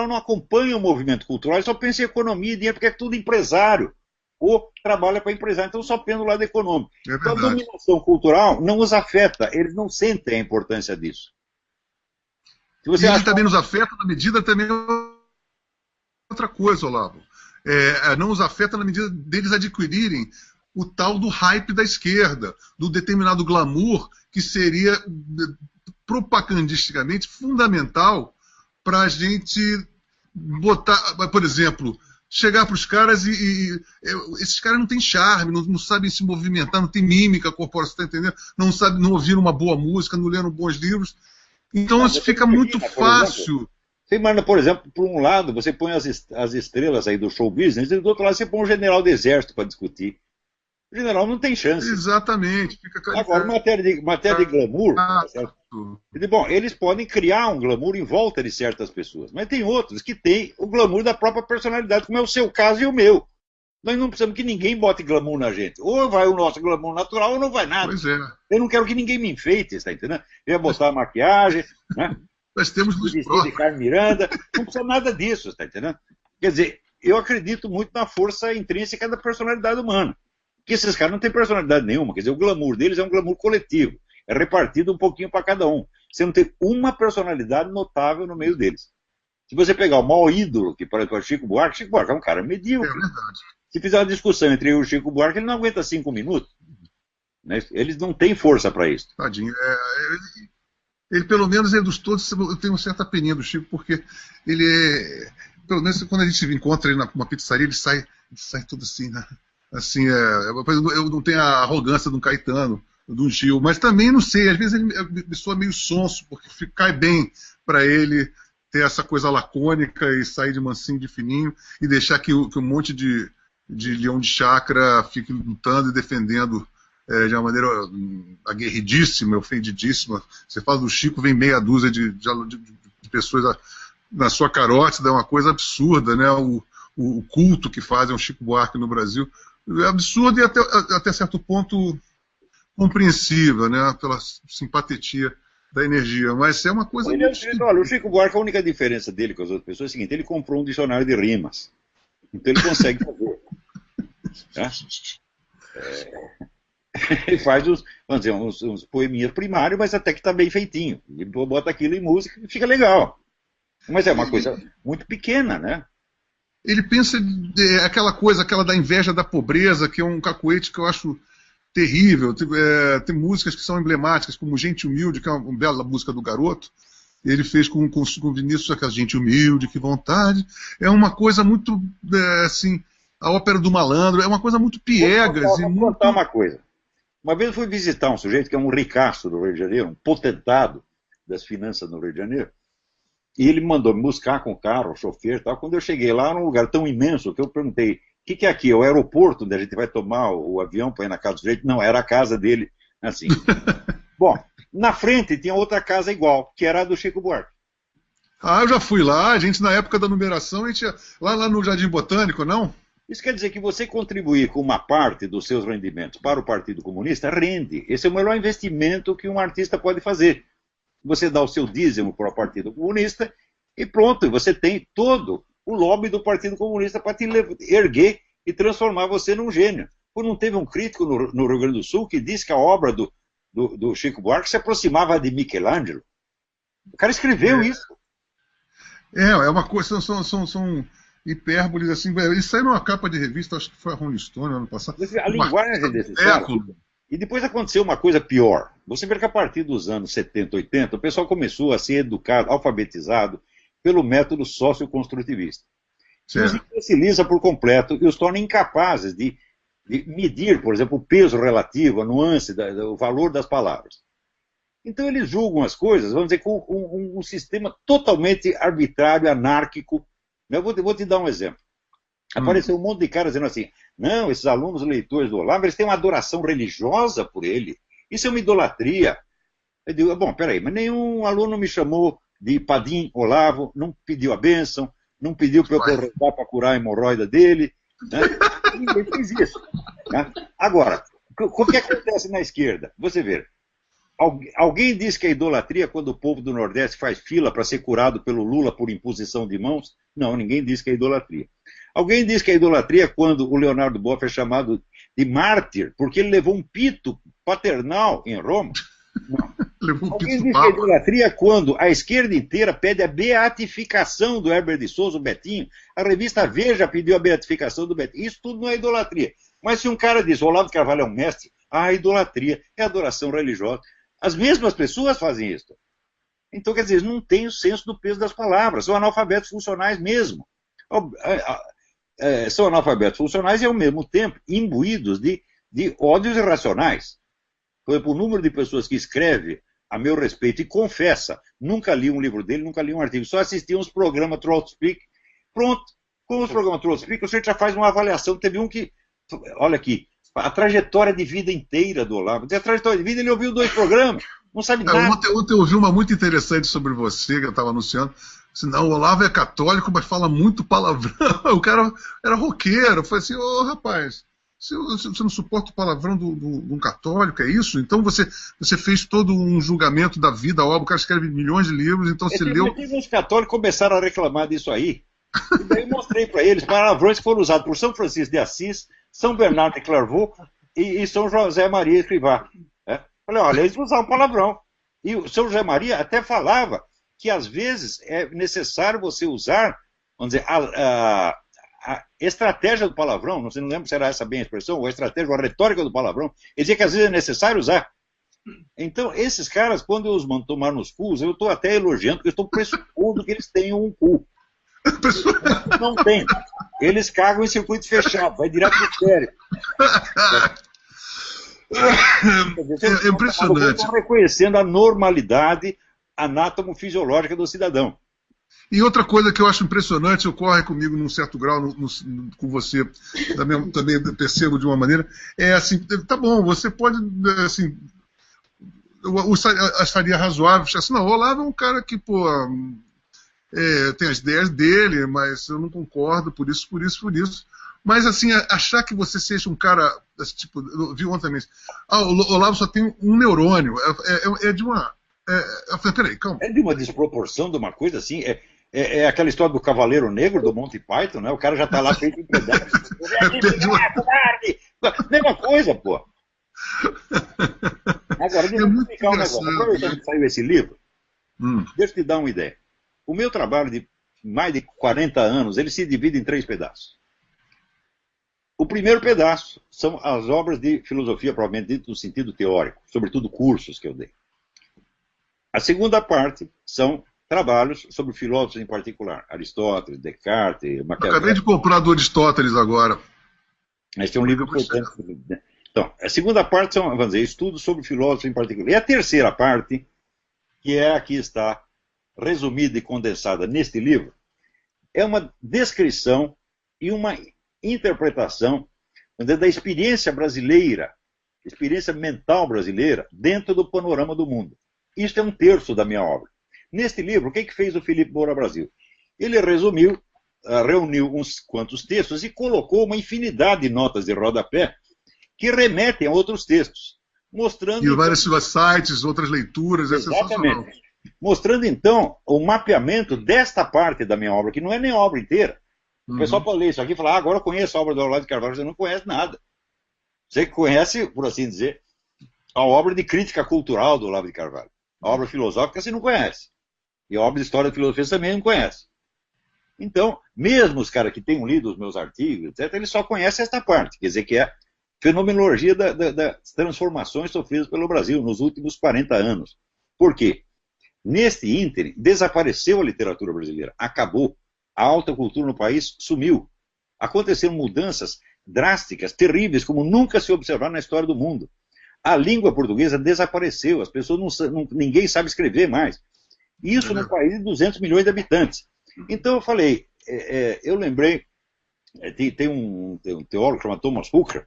não acompanha o movimento cultural, ele só pensa em economia e dinheiro, porque é tudo empresário. Ou trabalha para empresário, então só pensa no lado econômico. Então a dominação cultural não os afeta, eles não sentem a importância disso. Se você e também nos afeta na medida também outra coisa, Olavo. Não os afeta na medida deles adquirirem o tal do hype da esquerda, do determinado glamour que seria propagandisticamente fundamental para a gente botar, por exemplo, chegar para os caras e esses caras não têm charme, não sabem se movimentar, não tem mímica corporal, você está entendendo? Não ouviram uma boa música, não leram bons livros. Então isso fica muito fácil. Você manda, por exemplo, por um lado, você põe as estrelas aí do show business, e do outro lado você põe um general do exército para discutir. O general não tem chance. Exatamente. Agora, matéria de glamour, bom, eles podem criar um glamour em volta de certas pessoas, mas tem outros que têm o glamour da própria personalidade, como é o seu caso e o meu. Nós não precisamos que ninguém bote glamour na gente. Ou vai o nosso glamour natural ou não vai nada. Pois é. Eu não quero que ninguém me enfeite, está entendendo? Eu ia botar maquiagem, né? Nós temos luz de própria. Carmen Miranda, não precisa nada disso, está entendendo? Quer dizer, eu acredito muito na força intrínseca da personalidade humana. Porque esses caras não têm personalidade nenhuma, quer dizer, o glamour deles é um glamour coletivo, é repartido um pouquinho para cada um. Você não tem uma personalidade notável no meio deles. Se você pegar o maior ídolo, que parece o Chico Buarque é um cara medíocre. É verdade. Se fizer uma discussão entre eu e o Chico Buarque, ele não aguenta 5 minutos. Né? Eles não têm força para isso. Tadinho. Ele, pelo menos, dos todos, eu tenho uma certa peninha do Chico, porque ele é. Pelo menos quando a gente encontra ele numa pizzaria, ele sai tudo assim, né? Assim, eu não tenho a arrogância de um Caetano, de um Gil, mas também não sei, às vezes ele me soa meio sonso, porque cai bem para ele ter essa coisa lacônica e sair de mansinho, de fininho, e deixar que um monte de leão de chácara fique lutando e defendendo de uma maneira aguerridíssima, ofendidíssima. Você fala do Chico, vem meia dúzia de pessoas na sua carótida, é uma coisa absurda, né? O culto que fazem o Chico Buarque no Brasil é absurdo e até certo ponto compreensível, né? Pela simpatia da energia, mas é uma coisa olha, o Chico Buarque, a única diferença dele com as outras pessoas é o seguinte: ele comprou um dicionário de rimas, então ele consegue fazer. Né? Ele faz uns poeminhas primários, mas até que está bem feitinho. Ele bota aquilo em música e fica legal. Mas é uma coisa muito pequena, né? Ele pensa aquela da inveja da pobreza, que é um cacuete que eu acho terrível. Tem músicas que são emblemáticas, como Gente Humilde, que é uma bela música do Garoto. Ele fez com o Vinícius aquela Gente Humilde, que vontade. É uma coisa muito, assim, a ópera do malandro, é uma coisa muito piegas. Vou contar uma coisa. Uma vez eu fui visitar um sujeito que é um ricaço do Rio de Janeiro, um potentado das finanças no Rio de Janeiro. E ele mandou me buscar com o carro, o chofer e tal. Quando eu cheguei lá, era um lugar tão imenso que eu perguntei: o que é aqui? É o aeroporto onde a gente vai tomar o avião para ir na casa do sujeito? Não, era a casa dele, assim. Bom, na frente tinha outra casa igual, que era a do Chico Buarque. Ah, eu já fui lá, a gente na época da numeração, a gente ia lá no Jardim Botânico, não? Isso quer dizer que você contribuir com uma parte dos seus rendimentos para o Partido Comunista rende. Esse é o melhor investimento que um artista pode fazer. Você dá o seu dízimo para o Partido Comunista e pronto, você tem todo o lobby do Partido Comunista para te erguer e transformar você num gênio. Não teve um crítico no Rio Grande do Sul que disse que a obra do Chico Buarque se aproximava de Michelangelo? O cara escreveu isso. É uma coisa, são hipérboles assim. Isso saiu numa capa de revista, acho que foi a Rolling Stone ano passado. A linguagem desse cara. E depois aconteceu uma coisa pior. Você vê que a partir dos anos 70, 80, o pessoal começou a ser educado, alfabetizado pelo método socioconstrutivista. Os imbeciliza por completo e os torna incapazes de medir, por exemplo, o peso relativo, a nuance, o valor das palavras. Então eles julgam as coisas, vamos dizer, com um sistema totalmente arbitrário, anárquico. Eu vou te dar um exemplo. Apareceu um monte de caras dizendo assim: não, esses alunos leitores do Olavo, eles têm uma adoração religiosa por ele. Isso é uma idolatria. Eu digo: bom, peraí, mas nenhum aluno me chamou de Padim Olavo, não pediu a bênção, não pediu para eu rezar para curar a hemorroida dele. Né? Ninguém fez isso. Né? Agora, o que acontece na esquerda? Você vê, alguém diz que é idolatria quando o povo do Nordeste faz fila para ser curado pelo Lula por imposição de mãos? Não, ninguém diz que é idolatria. Alguém diz que é idolatria quando o Leonardo Boff é chamado de mártir, porque ele levou um pito paternal em Roma? Não. Alguém diz que é idolatria quando a esquerda inteira pede a beatificação do Herbert de Souza, o Betinho. A revista Veja pediu a beatificação do Betinho. Isso tudo não é idolatria. Mas se um cara diz: Olavo de Carvalho é um mestre, idolatria, é adoração religiosa. As mesmas pessoas fazem isso. Então, quer dizer, não tem o senso do peso das palavras. São analfabetos funcionais mesmo. São analfabetos funcionais e, ao mesmo tempo, imbuídos de ódios irracionais. Por exemplo, o número de pessoas que escreve a meu respeito e confessa: nunca li um livro dele, nunca li um artigo, só assisti uns programas Troll Speak. Pronto. Com os programas Troll Speak, você já faz uma avaliação. Teve um que, olha aqui, a trajetória de vida inteira do Olavo. A trajetória de vida, ele ouviu 2 programas. Não sabe nada. Ontem eu ouvi uma muito interessante sobre você, que eu estava anunciando. Assim, não, o Olavo é católico, mas fala muito palavrão. O cara era roqueiro. Eu falei assim, ô rapaz, você não suporta o palavrão de um católico, é isso? Então você fez todo um julgamento da vida, a obra, o cara escreve milhões de livros, então você leu... Os católicos começaram a reclamar disso aí. E daí eu mostrei para eles palavrões que foram usados por São Francisco de Assis, São Bernardo de Clairvaux e São José Maria Escrivá. Falei, olha, eles usavam palavrão. E o São José Maria até falava que às vezes é necessário você usar, vamos dizer, a estratégia do palavrão, não lembro se era essa bem a expressão, ou a estratégia, ou a retórica do palavrão, ele dizia que às vezes é necessário usar. Então, esses caras, quando eu os mando tomar nos cus, eu estou até elogiando, porque eu estou pressupondo que eles tenham um cu. Não tem. Eles cagam em circuito fechado, vai direto pro cérebro. É impressionante. Estão reconhecendo a normalidade anátomo-fisiológica do cidadão. E outra coisa que eu acho impressionante, ocorre comigo num certo grau, com você, também percebo de uma maneira, é assim, tá bom, você pode, assim, acharia razoável, assim, não, o Olavo é um cara que, pô, tem as ideias dele, mas eu não concordo por isso. Mas, assim, achar que você seja um cara, tipo, eu vi ontem mesmo, o Olavo só tem um neurônio, é de uma... eu falei, peraí, calma. É de uma desproporção de uma coisa assim, é aquela história do Cavaleiro Negro, do Monty Python, né? O cara já tá lá feito em pedaços. Mesma coisa, pô. Agora, deixa eu explicar um negócio. Aproveitando que saiu esse livro, deixa eu te dar uma ideia. O meu trabalho de mais de 40 anos, ele se divide em 3 pedaços. O primeiro pedaço são as obras de filosofia, propriamente dito, no sentido teórico, sobretudo cursos que eu dei. A segunda parte são trabalhos sobre filósofos em particular, Aristóteles, Descartes, Maquiavel. Acabei de comprar do Aristóteles agora. Esse é um livro importante. Então, a segunda parte são, vamos dizer, estudos sobre filósofos em particular. E a terceira parte, que é a que está resumida e condensada neste livro, é uma descrição e uma interpretação, vamos dizer, da experiência brasileira, experiência mental brasileira, dentro do panorama do mundo. Isto é 1/3 da minha obra. Neste livro, o que fez o Felipe Moura Brasil? Ele resumiu, reuniu uns quantos textos e colocou uma infinidade de notas de rodapé que remetem a outros textos. Mostrando, e vários sites, outras leituras, é sensacional. Mostrando, então, o mapeamento desta parte da minha obra, que não é nem a obra inteira. O pessoal pode ler isso aqui e falar, agora eu conheço a obra do Olavo de Carvalho. Você não conhece nada. Você conhece, por assim dizer, a obra de crítica cultural do Olavo de Carvalho. A obra filosófica você não conhece. E a obra de história da filosofia você também não conhece. Então, mesmo os caras que tenham lido os meus artigos, etc., eles só conhecem esta parte. Quer dizer, que é a fenomenologia das transformações sofridas pelo Brasil nos últimos 40 anos. Por quê? Neste ínterim, desapareceu a literatura brasileira. Acabou. A alta cultura no país sumiu. Aconteceram mudanças drásticas, terríveis, como nunca se observaram na história do mundo. A língua portuguesa desapareceu, as pessoas ninguém sabe escrever mais. Isso num país de 200 milhões de habitantes. Então eu falei, eu lembrei, tem um teólogo chamado Thomas Hooker,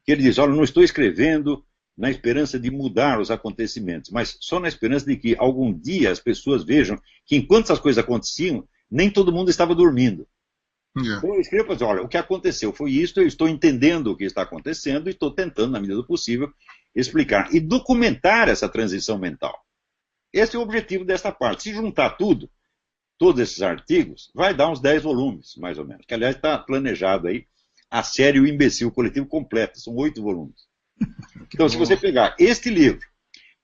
que ele diz, olha, não estou escrevendo na esperança de mudar os acontecimentos, mas só na esperança de que algum dia as pessoas vejam que enquanto essas coisas aconteciam, nem todo mundo estava dormindo. Então eu escrevo para dizer, olha, o que aconteceu foi isso, eu estou entendendo o que está acontecendo e estou tentando, na medida do possível, explicar e documentar essa transição mental. Esse é o objetivo desta parte. Se juntar tudo, todos esses artigos, vai dar uns 10 volumes, mais ou menos. Que, aliás, está planejado aí a série O Imbecil Coletivo completa. São 8 volumes. Então, se você pegar este livro,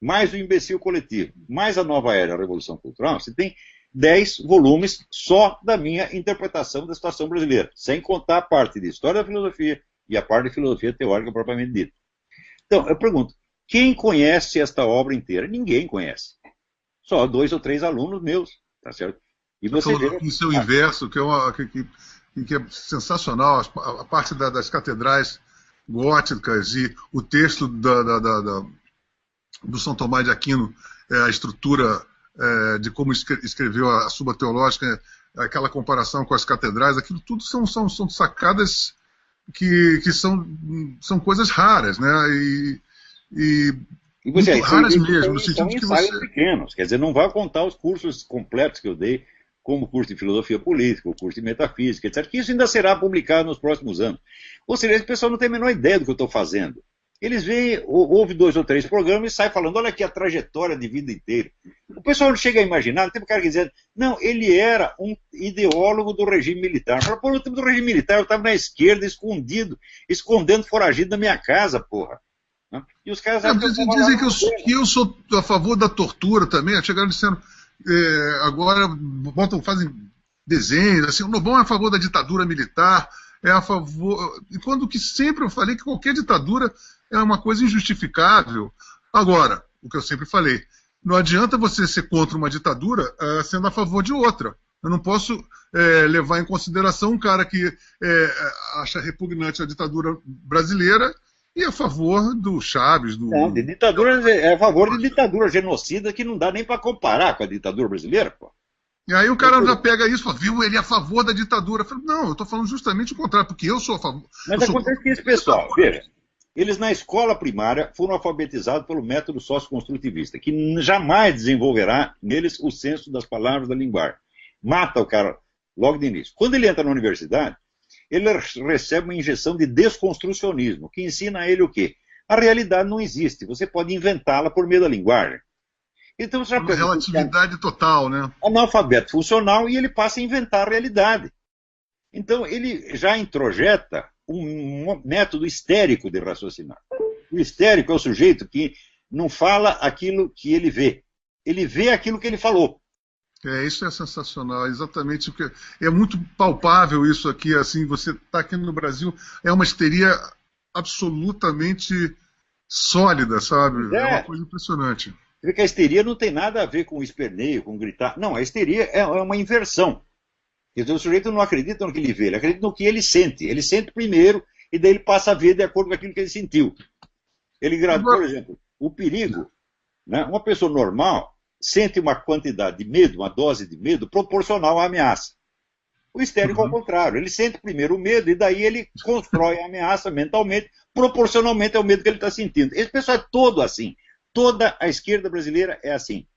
mais O Imbecil Coletivo, mais A Nova Era, a Revolução Cultural, você tem 10 volumes só da minha interpretação da situação brasileira, sem contar a parte de História da Filosofia e a parte de Filosofia Teórica propriamente dita. Então, eu pergunto, quem conhece esta obra inteira? Ninguém conhece. Só 2 ou 3 alunos meus, tá certo? E você vê... Isso é o inverso, que é sensacional, a parte das catedrais góticas e o texto do São Tomás de Aquino, a estrutura de como escreveu a Suba Teológica, aquela comparação com as catedrais, aquilo tudo são sacadas que são coisas raras, né? E você, muito raras mesmo, no sentido de que você... pequenos, quer dizer, não vai contar os cursos completos que eu dei, como o curso de filosofia política, o curso de metafísica, etc., que isso ainda será publicado nos próximos anos. Ou seja, esse pessoal não tem a menor ideia do que eu estou fazendo. Eles veem, ouvem 2 ou 3 programas e saem falando, olha aqui a trajetória de vida inteira. O pessoal não chega a imaginar, tem um cara que diz, não, ele era um ideólogo do regime militar. Fala, pô, no tempo do regime militar eu estava na esquerda, escondido, escondendo foragido da minha casa, porra. E os caras dizem que eu sou a favor da tortura também, chegaram dizendo, agora fazem desenhos, assim, o Lobão é a favor da ditadura militar, é a favor. E quando que sempre eu falei que qualquer ditadura é uma coisa injustificável. Agora, o que eu sempre falei, não adianta você ser contra uma ditadura sendo a favor de outra. Eu não posso levar em consideração um cara que acha repugnante a ditadura brasileira e a favor do Chaves. Não, de ditadura, é a favor de ditadura genocida que não dá nem para comparar com a ditadura brasileira, pô. E aí o cara já pega isso e fala, viu, ele é a favor da ditadura. Eu falo, não, eu estou falando justamente o contrário, porque eu sou a favor. Mas acontece que esse pessoal, veja, eles na escola primária foram alfabetizados pelo método socioconstrutivista, que jamais desenvolverá neles o senso das palavras da linguagem. Mata o cara logo de início. Quando ele entra na universidade, ele recebe uma injeção de desconstrucionismo, que ensina a ele o quê? A realidade não existe, você pode inventá-la por meio da linguagem. Então, você já uma relatividade total, né? Analfabeto funcional e ele passa a inventar a realidade. Então, ele já introjeta um método histérico de raciocinar. O histérico é o sujeito que não fala aquilo que ele vê. Ele vê aquilo que ele falou. Isso é sensacional, exatamente, porque é muito palpável isso aqui, assim, você está aqui no Brasil, é uma histeria absolutamente sólida, sabe? É uma coisa impressionante. Porque a histeria não tem nada a ver com o esperneio, com gritar. Não, a histeria é uma inversão. Então o sujeito não acredita no que ele vê, ele acredita no que ele sente. Ele sente primeiro e daí ele passa a ver de acordo com aquilo que ele sentiu. Por exemplo, o perigo, né? Uma pessoa normal sente uma quantidade de medo, uma dose de medo proporcional à ameaça. O histérico, ao contrário, ele sente primeiro o medo e daí ele constrói a ameaça mentalmente, proporcionalmente ao medo que ele está sentindo. Esse pessoal é todo assim. Toda a esquerda brasileira é assim.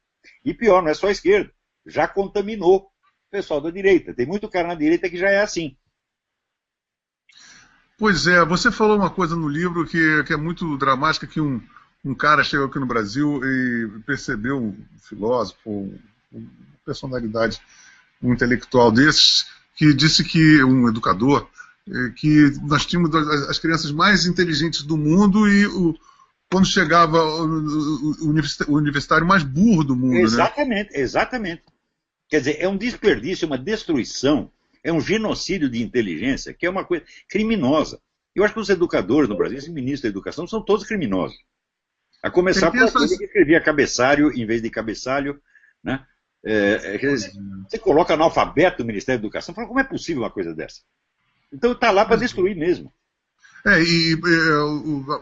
E pior, não é só a esquerda. Já contaminou o pessoal da direita. Tem muito cara na direita que já é assim. Pois é, você falou uma coisa no livro que é muito dramática, que um cara chegou aqui no Brasil e percebeu, um filósofo, uma personalidade, um intelectual desses, que disse que, um educador, que nós tínhamos as crianças mais inteligentes do mundo e quando chegava o universitário mais burro do mundo. Exatamente, né? Exatamente. Quer dizer, é um desperdício, uma destruição, é um genocídio de inteligência, que é uma coisa criminosa. Eu acho que os educadores no Brasil, esse ministro da Educação, são todos criminosos. A começar por aquele que escrevia cabeçalho em vez de cabeçalho, né? Você coloca analfabeto no Ministério da Educação, fala, como é possível uma coisa dessa? Então está lá para destruir mesmo.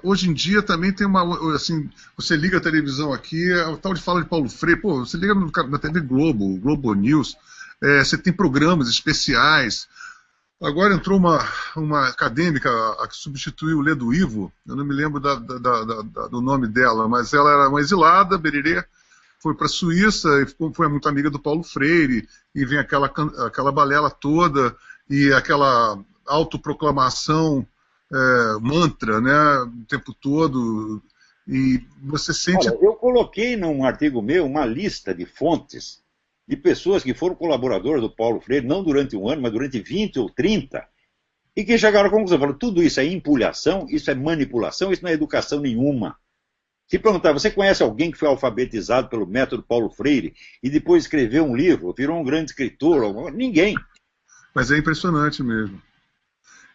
Hoje em dia também tem uma, assim, você liga a televisão aqui, o tal de fala de Paulo Freire, pô, você liga na TV Globo, Globo News, você tem programas especiais. Agora entrou uma acadêmica que substituiu o Ledo Ivo, eu não me lembro do nome dela, mas ela era uma exilada, bererê, foi para a Suíça e foi muito amiga do Paulo Freire, e vem aquela balela toda, e aquela autoproclamação, mantra, né, o tempo todo, e você sente... Olha, eu coloquei num artigo meu uma lista de fontes de pessoas que foram colaboradores do Paulo Freire, não durante um ano, mas durante 20 ou 30, e que chegaram à conclusão, falaram, tudo isso é empulhação, isso é manipulação, isso não é educação nenhuma. Se perguntar, você conhece alguém que foi alfabetizado pelo método Paulo Freire e depois escreveu um livro, virou um grande escritor? Ninguém. Mas é impressionante mesmo.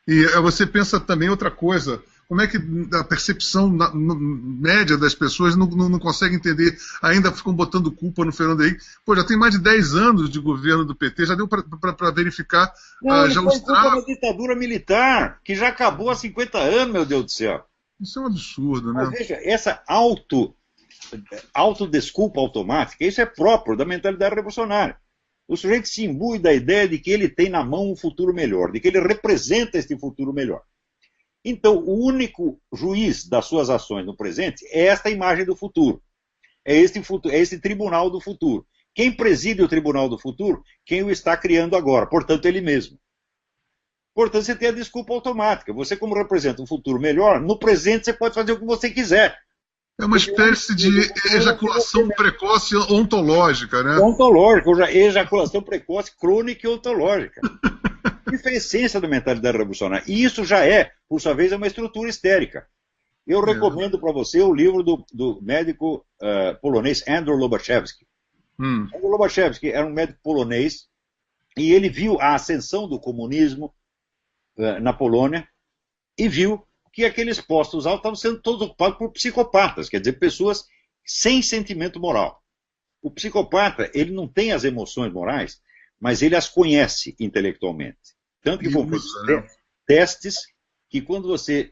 E você pensa também outra coisa, como é que a percepção média das pessoas não consegue entender, ainda ficam botando culpa no Fernando Henrique. Pô, já tem mais de 10 anos de governo do PT, já deu para verificar já os culpa da ditadura militar, que já acabou há 50 anos, meu Deus do céu. Isso é um absurdo, né? Mas veja, essa autodesculpa automática, isso é próprio da mentalidade revolucionária. O sujeito se imbui da ideia de que ele tem na mão um futuro melhor, de que ele representa este futuro melhor. Então, o único juiz das suas ações no presente é esta imagem do futuro. É este tribunal do futuro, Quem preside o Tribunal do Futuro? Quem o está criando agora, portanto, ele mesmo. Portanto, você tem a desculpa automática. Você, como representa um futuro melhor, no presente você pode fazer o que você quiser. É uma espécie de ejaculação precoce ontológica, né? Ontológica, ejaculação precoce crônica e ontológica. Isso é a essência da mentalidade revolucionária. E isso já é, por sua vez, uma estrutura histérica. Eu recomendo para você o livro do médico polonês Andrew Lobachevsky. Andrew Lobachevsky era um médico polonês e ele viu a ascensão do comunismo na Polônia e viu que aqueles postos altos estavam sendo todos ocupados por psicopatas, quer dizer, pessoas sem sentimento moral. O psicopata, ele não tem as emoções morais, mas ele as conhece intelectualmente. Tanto que foram feitos testes que quando você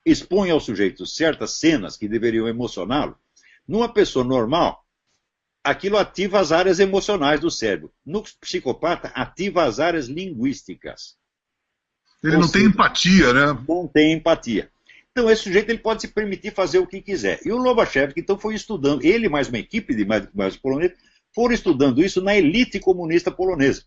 expõe ao sujeito certas cenas que deveriam emocioná-lo, numa pessoa normal, aquilo ativa as áreas emocionais do cérebro. No psicopata, ativa as áreas linguísticas. Ele não tem empatia, né? Não tem empatia. Então, esse sujeito ele pode se permitir fazer o que quiser. E o Lobachevsky, então, foi estudando, ele mais uma equipe de mais poloneses, foram estudando isso na elite comunista polonesa.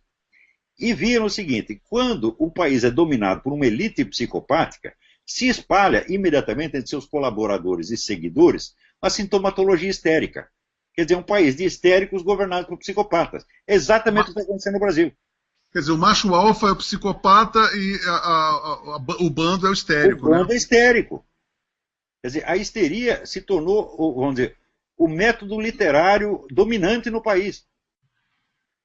E viram o seguinte, quando o país é dominado por uma elite psicopática, se espalha imediatamente entre seus colaboradores e seguidores a sintomatologia histérica. Quer dizer, um país de histéricos governado por psicopatas. Exatamente o que está acontecendo no Brasil. Quer dizer, o macho alfa é o psicopata e o bando é o histérico. O bando é histérico. Quer dizer, a histeria se tornou, vamos dizer, o método literário dominante no país.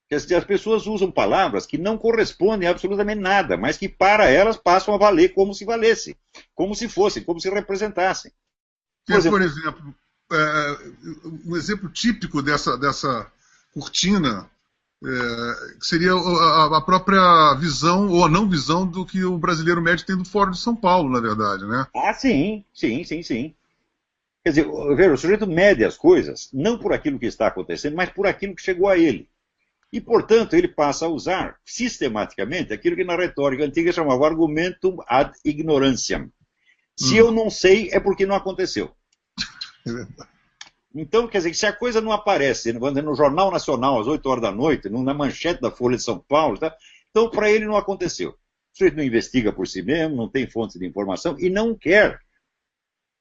Quer dizer, as pessoas usam palavras que não correspondem a absolutamente nada, mas que para elas passam a valer como se valesse, como se fossem, como se representassem. Por exemplo, um exemplo típico dessa cortina seria a própria visão, ou a não visão, do que o brasileiro médio tem do Fórum de São Paulo, na verdade, né? Ah, sim. Quer dizer, o sujeito mede as coisas, não por aquilo que está acontecendo, mas por aquilo que chegou a ele. E, portanto, ele passa a usar sistematicamente aquilo que na retórica antiga chamava argumentum ad ignorantiam. Se eu não sei, é porque não aconteceu. Então, quer dizer, se a coisa não aparece no Jornal Nacional às 8 horas da noite, na manchete da Folha de São Paulo, tá? Então para ele não aconteceu. O sujeito não investiga por si mesmo, não tem fonte de informação e não quer.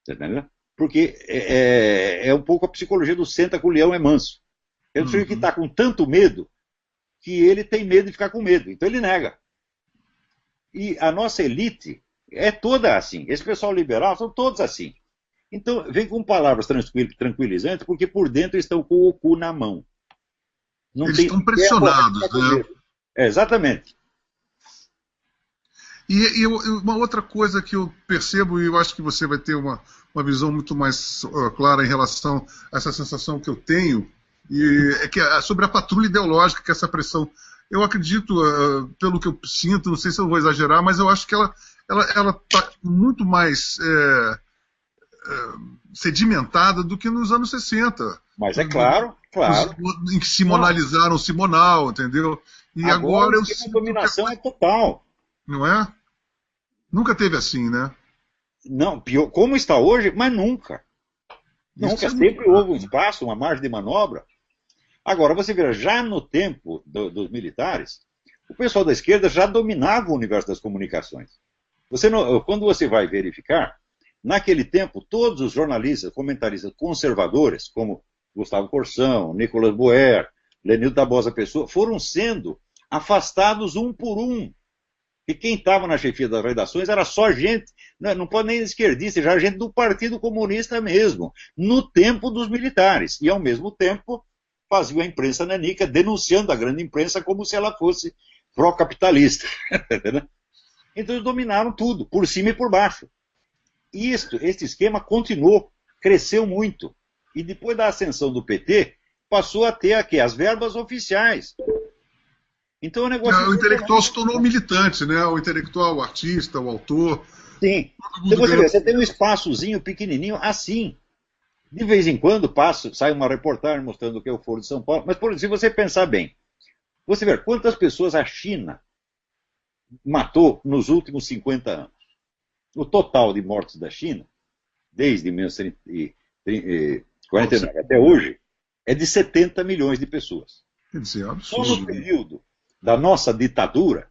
Você entendeu? Porque é um pouco a psicologia do senta com o leão é manso. É um sujeito que está com tanto medo que ele tem medo de ficar com medo. Então ele nega. E a nossa elite é toda assim. Esse pessoal liberal são todos assim. Então, vem com palavras tranquilizantes, porque por dentro estão com o cu na mão. Eles estão pressionados, né? Exatamente. E uma outra coisa que eu percebo, e eu acho que você vai ter uma visão muito mais clara em relação a essa sensação que eu tenho, é que sobre a patrulha ideológica, que é essa pressão. Eu acredito, pelo que eu sinto, não sei se eu vou exagerar, mas eu acho que ela está muito mais sedimentada do que nos anos 60. Mas é claro. Em que simonalizaram o Simonal, entendeu? E agora a dominação é total. Não é? Nunca teve assim, né? Não, pior, como está hoje, mas nunca. Nunca, sempre houve um espaço, uma margem de manobra. Agora, você vê, já no tempo dos militares, o pessoal da esquerda já dominava o universo das comunicações. Quando você vai verificar, naquele tempo, todos os jornalistas, comentaristas conservadores, como Gustavo Corsão, Nicolas Boer, Lenildo Tabosa Pessoa, foram sendo afastados um por um. E quem estava na chefia das redações era só gente, não pode nem esquerdista, já gente do Partido Comunista mesmo, no tempo dos militares. E, ao mesmo tempo, fazia a imprensa nanica, denunciando a grande imprensa como se ela fosse pró-capitalista. Então eles dominaram tudo, por cima e por baixo. E este esquema continuou, cresceu muito. E depois da ascensão do PT, passou a ter aqui as verbas oficiais. Então o negócio... O intelectual se tornou militante, né? O intelectual, o artista, o autor. Sim. Então você tem um espaçozinho pequenininho assim. De vez em quando sai uma reportagem mostrando o que é o Foro de São Paulo. Mas, por exemplo, se você pensar bem, você vê quantas pessoas a China matou nos últimos 50 anos. O total de mortes da China, desde 1949 até hoje, é de 70 milhões de pessoas. Quer dizer, é um Só no absurdo. período da nossa ditadura,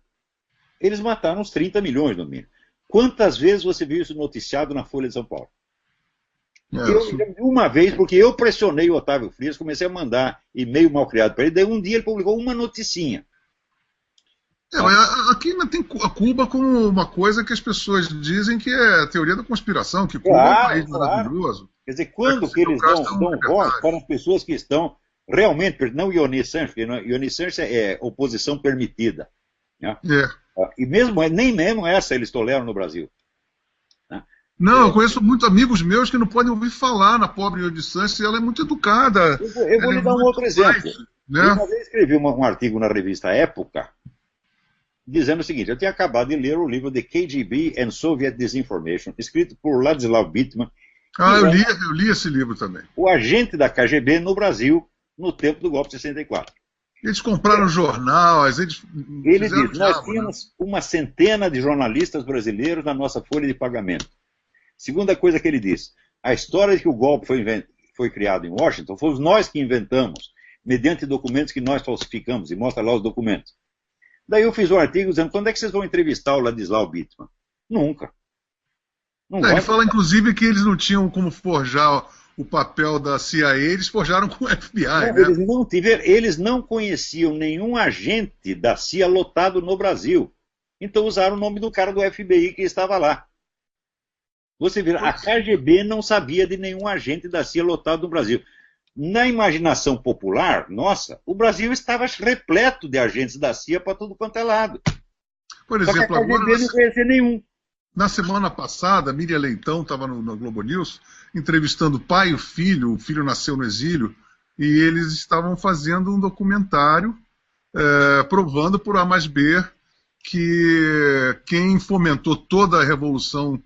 eles mataram uns 30 milhões no mínimo. Quantas vezes você viu isso noticiado na Folha de São Paulo? Eu me lembro de uma vez, porque eu pressionei o Otávio Frias, comecei a mandar e-mail mal criado para ele, daí um dia ele publicou uma noticinha. Mas aqui ainda tem a Cuba como uma coisa que as pessoas dizem que é teoria da conspiração, que Cuba é um país maravilhoso. Quer dizer, quando que eles dão voz para as pessoas que estão realmente, não Ioni Sanches, porque Ioni Sanches é oposição permitida. Né? E nem mesmo essa eles toleram no Brasil. Né? Não, eu conheço muitos amigos meus que não podem ouvir falar na pobre Ioni Sanches, e ela é muito educada. Eu vou lhe dar um outro exemplo. Né? Eu uma vez escrevi um artigo na revista Época, dizendo o seguinte: eu tinha acabado de ler o livro The KGB and Soviet Disinformation, escrito por Ladislau Bittman. Eu li esse livro também. O agente da KGB no Brasil, no tempo do golpe de 64. Eles compraram jornal, ele diz, nós tínhamos uma centena de jornalistas brasileiros na nossa folha de pagamento. Segunda coisa que ele diz, a história de que o golpe foi criado em Washington, fomos nós que inventamos, mediante documentos que nós falsificamos, e mostra lá os documentos. Daí eu fiz um artigo dizendo, quando é que vocês vão entrevistar o Ladislau Bittman? Nunca. Ele fala, inclusive, que eles não tinham como forjar o papel da CIA, eles forjaram com o FBI. Não, né? Eles não conheciam nenhum agente da CIA lotado no Brasil. Então usaram o nome do cara do FBI que estava lá. Você vê, a KGB não sabia de nenhum agente da CIA lotado no Brasil. Na imaginação popular, nossa, o Brasil estava repleto de agentes da CIA para tudo quanto é lado. Por exemplo, só que a KGB não conhecia nenhum. Na semana passada, a Miriam Leitão estava no Globo News, entrevistando o pai e o filho nasceu no exílio, e eles estavam fazendo um documentário provando por A mais B que quem fomentou toda a revolução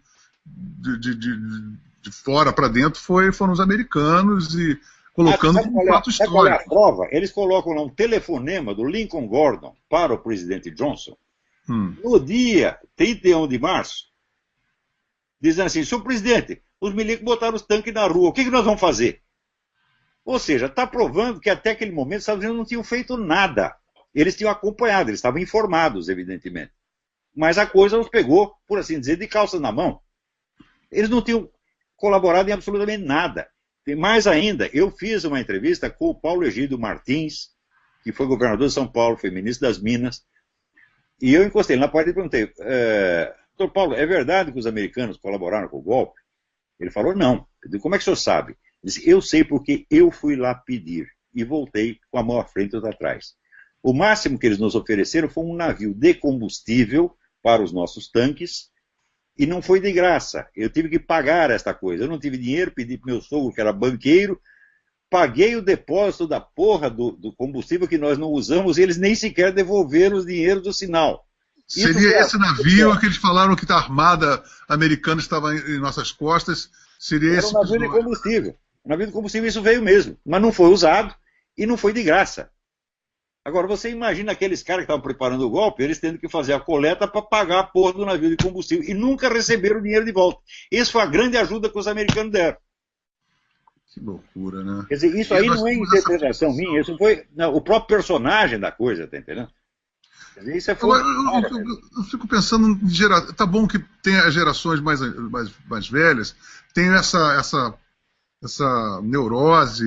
de fora para dentro foram os americanos, e colocando como fato histórico. Qual é a prova? Eles colocam lá um telefonema do Lincoln Gordon para o presidente Johnson, no dia 31 de março, dizendo assim, senhor presidente, os milicos botaram os tanques na rua, o que nós vamos fazer? Ou seja, está provando que até aquele momento os Estados Unidos não tinham feito nada. Eles tinham acompanhado, eles estavam informados, evidentemente. Mas a coisa os pegou, por assim dizer, de calça na mão. Eles não tinham colaborado em absolutamente nada. E mais ainda, eu fiz uma entrevista com o Paulo Egídio Martins, que foi governador de São Paulo, foi ministro das Minas, e eu encostei na porta e perguntei, doutor Paulo, é verdade que os americanos colaboraram com o golpe? Ele falou, não. Eu disse, como é que o senhor sabe? Ele disse, eu sei porque eu fui lá pedir e voltei com a mão à frente e outra atrás. O máximo que eles nos ofereceram foi um navio de combustível para os nossos tanques e não foi de graça. Eu tive que pagar esta coisa. Eu não tive dinheiro, pedi para meu sogro, que era banqueiro, paguei o depósito da porra do combustível que nós não usamos e eles nem sequer devolveram os dinheiros do sinal. Seria esse navio que eles falaram que a armada americana estava em nossas costas? Seria esse um navio de combustível. Um navio de combustível, isso veio mesmo. Mas não foi usado e não foi de graça. Agora, você imagina aqueles caras que estavam preparando o golpe, eles tendo que fazer a coleta para pagar a porra do navio de combustível e nunca receberam o dinheiro de volta. Essa foi a grande ajuda que os americanos deram. Que loucura, né? Quer dizer, isso aí não é interpretação minha, isso foi o próprio personagem da coisa, tá entendendo? Isso é eu fico pensando em geração. Tá bom que tem as gerações mais velhas, tem essa neurose,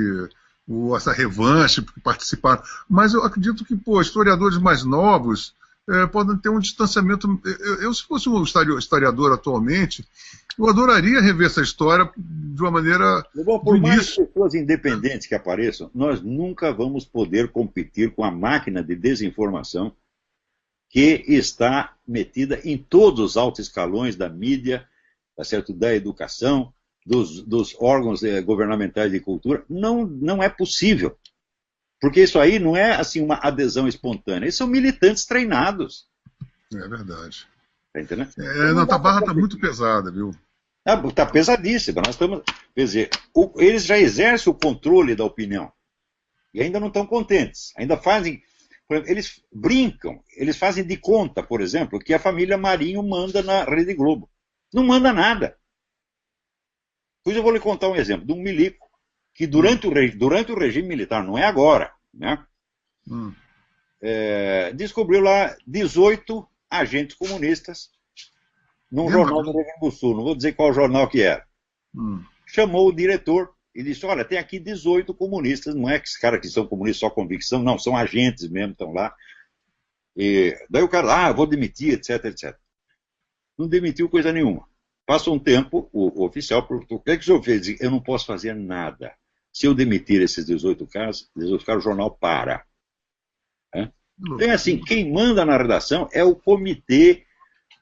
ou essa revanche que participaram. Mas eu acredito que, historiadores mais novos podem ter um distanciamento. Eu, se fosse um historiador atualmente, eu adoraria rever essa história de uma maneira. Por mais pessoas independentes que apareçam, nós nunca vamos poder competir com a máquina de desinformação que está metida em todos os altos escalões da mídia, tá certo? Da educação, dos órgãos governamentais de cultura. Não é possível. Porque isso aí não é assim uma adesão espontânea. Eles são militantes treinados. É verdade. Tá entendendo? A barra está muito pesada, viu? Está pesadíssima. Nós estamos, quer dizer, eles já exercem o controle da opinião. E ainda não estão contentes. Ainda fazem... Eles brincam, eles fazem de conta, por exemplo, que a família Marinho manda na Rede Globo. Não manda nada. Pois eu vou lhe contar um exemplo de um milico que durante o regime militar, não é agora, né? Hum. Descobriu lá 18 agentes comunistas num jornal do Rio Grande do Sul. Não vou dizer qual jornal que era. Chamou o diretor e disse, olha, tem aqui 18 comunistas, não é que esses caras que são comunistas só convicção, não, são agentes mesmo, estão lá. E daí o cara, vou demitir, etc, etc. Não demitiu coisa nenhuma. Passou um tempo, o oficial perguntou, o que é que o senhor fez? Eu não posso fazer nada. Se eu demitir esses 18 caras, o jornal para. Então, assim, quem manda na redação é o comitê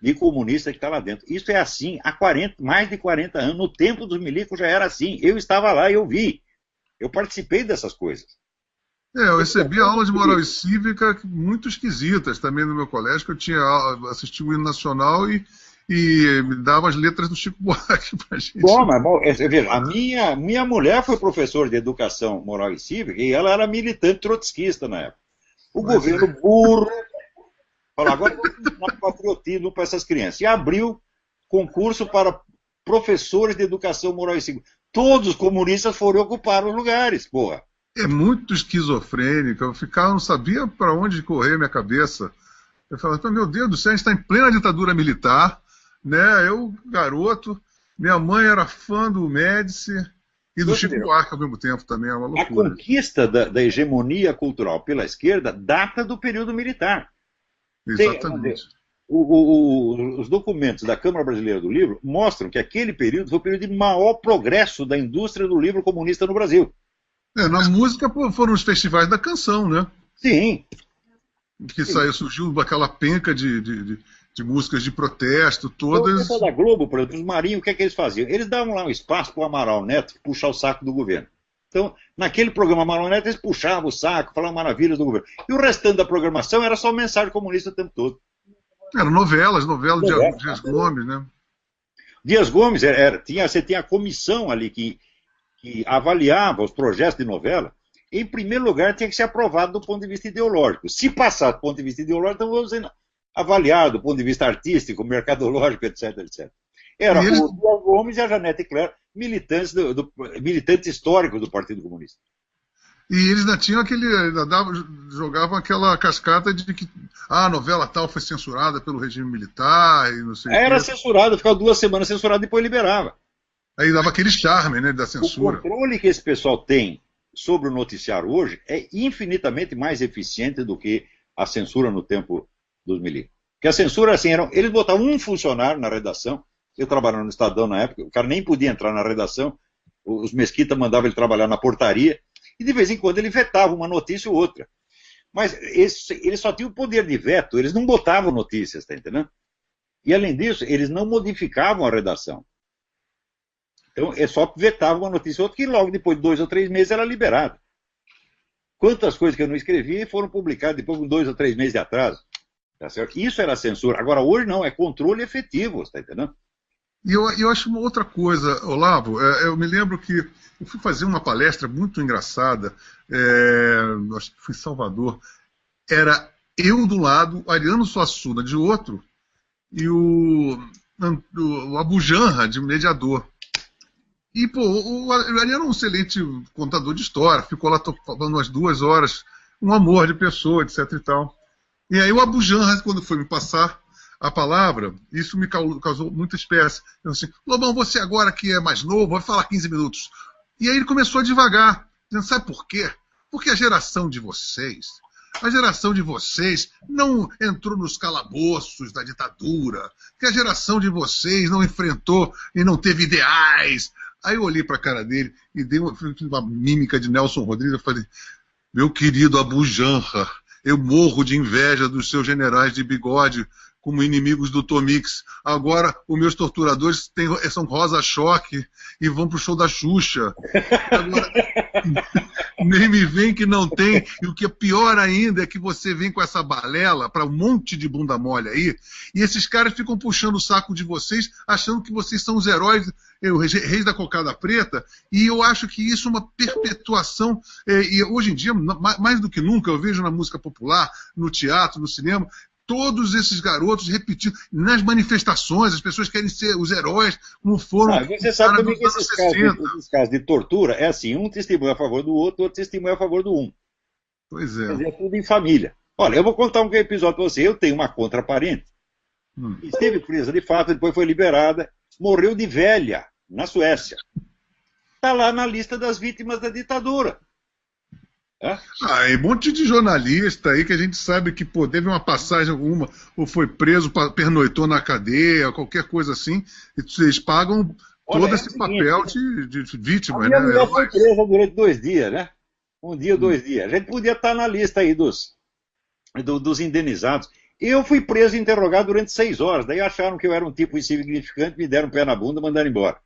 de comunista que está lá dentro. Isso é assim há mais de 40 anos. No tempo dos milicos já era assim. Eu estava lá e eu vi. Eu participei dessas coisas. Eu recebi aulas de moral e cívica muito esquisitas também no meu colégio, que eu tinha assistido o hino nacional e me dava as letras do Chico Buarque pra gente. Bom, mas veja, a minha mulher foi professora de educação moral e cívica e ela era militante trotskista na época. O governo burro falou, agora vou ensinar patriotismo para essas crianças. E abriu concurso para professores de educação moral e cívica. Todos os comunistas foram ocupar os lugares, porra. É muito esquizofrênico. Eu não sabia para onde correr minha cabeça. Eu falava, meu Deus do céu, a gente está em plena ditadura militar, né? Eu, garoto, minha mãe era fã do Médici e do Chico Buarque ao mesmo tempo também, é uma loucura. A conquista da hegemonia cultural pela esquerda data do período militar. Exatamente. Os documentos da Câmara Brasileira do Livro mostram que aquele período foi o período de maior progresso da indústria do livro comunista no Brasil. Na música foram os festivais da canção, né? Sim. Que surgiu aquela penca de músicas de protesto, todas. O pessoal da Globo, por exemplo, os marinhos, o que é que eles faziam? Eles davam lá um espaço para o Amaral Neto puxar o saco do governo. Então, naquele programa Amaral Neto, eles puxavam o saco, falavam maravilhas do governo. E o restante da programação era só mensagem comunista o tempo todo. Eram novelas de Dias Gomes, né? Dias Gomes, você tinha a comissão ali que avaliava os projetos de novela. Em primeiro lugar, tinha que ser aprovado do ponto de vista ideológico. Se passar do ponto de vista ideológico, então vamos dizer, avaliado do ponto de vista artístico, mercadológico, etc, etc. Era o Dias Gomes e a Janete Claire, militantes históricos do Partido Comunista. E eles ainda tinham jogavam aquela cascata de que a novela tal foi censurada pelo regime militar e não sei o quê. Era censurada, ficava 2 semanas censurada e depois liberava. Aí dava aquele charme, né, da censura. O controle que esse pessoal tem sobre o noticiário hoje é infinitamente mais eficiente do que a censura no tempo dos milicos. Porque a censura, assim, eles botavam um funcionário na redação. Eu trabalhava no Estadão na época, o cara nem podia entrar na redação, os Mesquita mandavam ele trabalhar na portaria, e de vez em quando ele vetava uma notícia ou outra. Mas eles só tinham o poder de veto, eles não botavam notícias, tá entendendo? E além disso, eles não modificavam a redação. Então, só vetava uma notícia ou outra que logo depois de 2 ou 3 meses era liberada. Quantas coisas que eu não escrevi foram publicadas depois de 2 ou 3 meses de atraso. Tá certo? Isso era censura. Agora, hoje não, é controle efetivo, tá entendendo? E eu acho uma outra coisa, Olavo, eu me lembro que eu fui fazer uma palestra muito engraçada, acho que fui em Salvador, era eu do lado, Ariano Suassuna de outro, e o Abu Janra de mediador. E, pô, o Ariano era um excelente contador de história, ficou lá falando umas 2 horas, um amor de pessoa, etc e tal. E aí o Abu Janra, quando foi me passar a palavra, isso me causou muita espécie. Eu assim, Lobão, você agora que é mais novo, vai falar 15 minutos. E aí ele começou a devagar, dizendo, sabe por quê? Porque a geração de vocês não entrou nos calabouços da ditadura, que a geração de vocês não enfrentou e não teve ideais. Aí eu olhei para a cara dele e dei uma mímica de Nelson Rodrigues, eu falei, meu querido Abu Janra, eu morro de inveja dos seus generais de bigode como inimigos do Tomix. Agora, os meus torturadores são rosa-choque e vão pro show da Xuxa. Agora, nem me vem que não tem. E o que é pior ainda é que você vem com essa balela para um monte de bunda mole aí, e esses caras ficam puxando o saco de vocês, achando que vocês são os heróis, reis da cocada preta, e eu acho que isso é uma perpetuação, e hoje em dia, mais do que nunca, eu vejo na música popular, no teatro, no cinema, todos esses garotos repetindo, nas manifestações, as pessoas querem ser os heróis, como foram. Você sabe também que esses casos de tortura é assim, um testemunho a favor do outro testemunho a favor do um. Pois é. Fazia tudo em família. Olha, eu vou contar um episódio para você. Eu tenho uma contraparente, esteve presa de fato, depois foi liberada, morreu de velha, na Suécia. Está lá na lista das vítimas da ditadura. É um monte de jornalista aí que a gente sabe que pô, teve uma passagem alguma, ou foi preso, pernoitou na cadeia, qualquer coisa assim, e eles pagam todo esse papel de vítima. A minha mulher foi presa durante 2 dias, né? 1 dia, 2 dias. A gente podia estar na lista aí dos indenizados. Eu fui preso e interrogado durante 6 horas, daí acharam que eu era um tipo insignificante, me deram um pé na bunda e mandaram embora.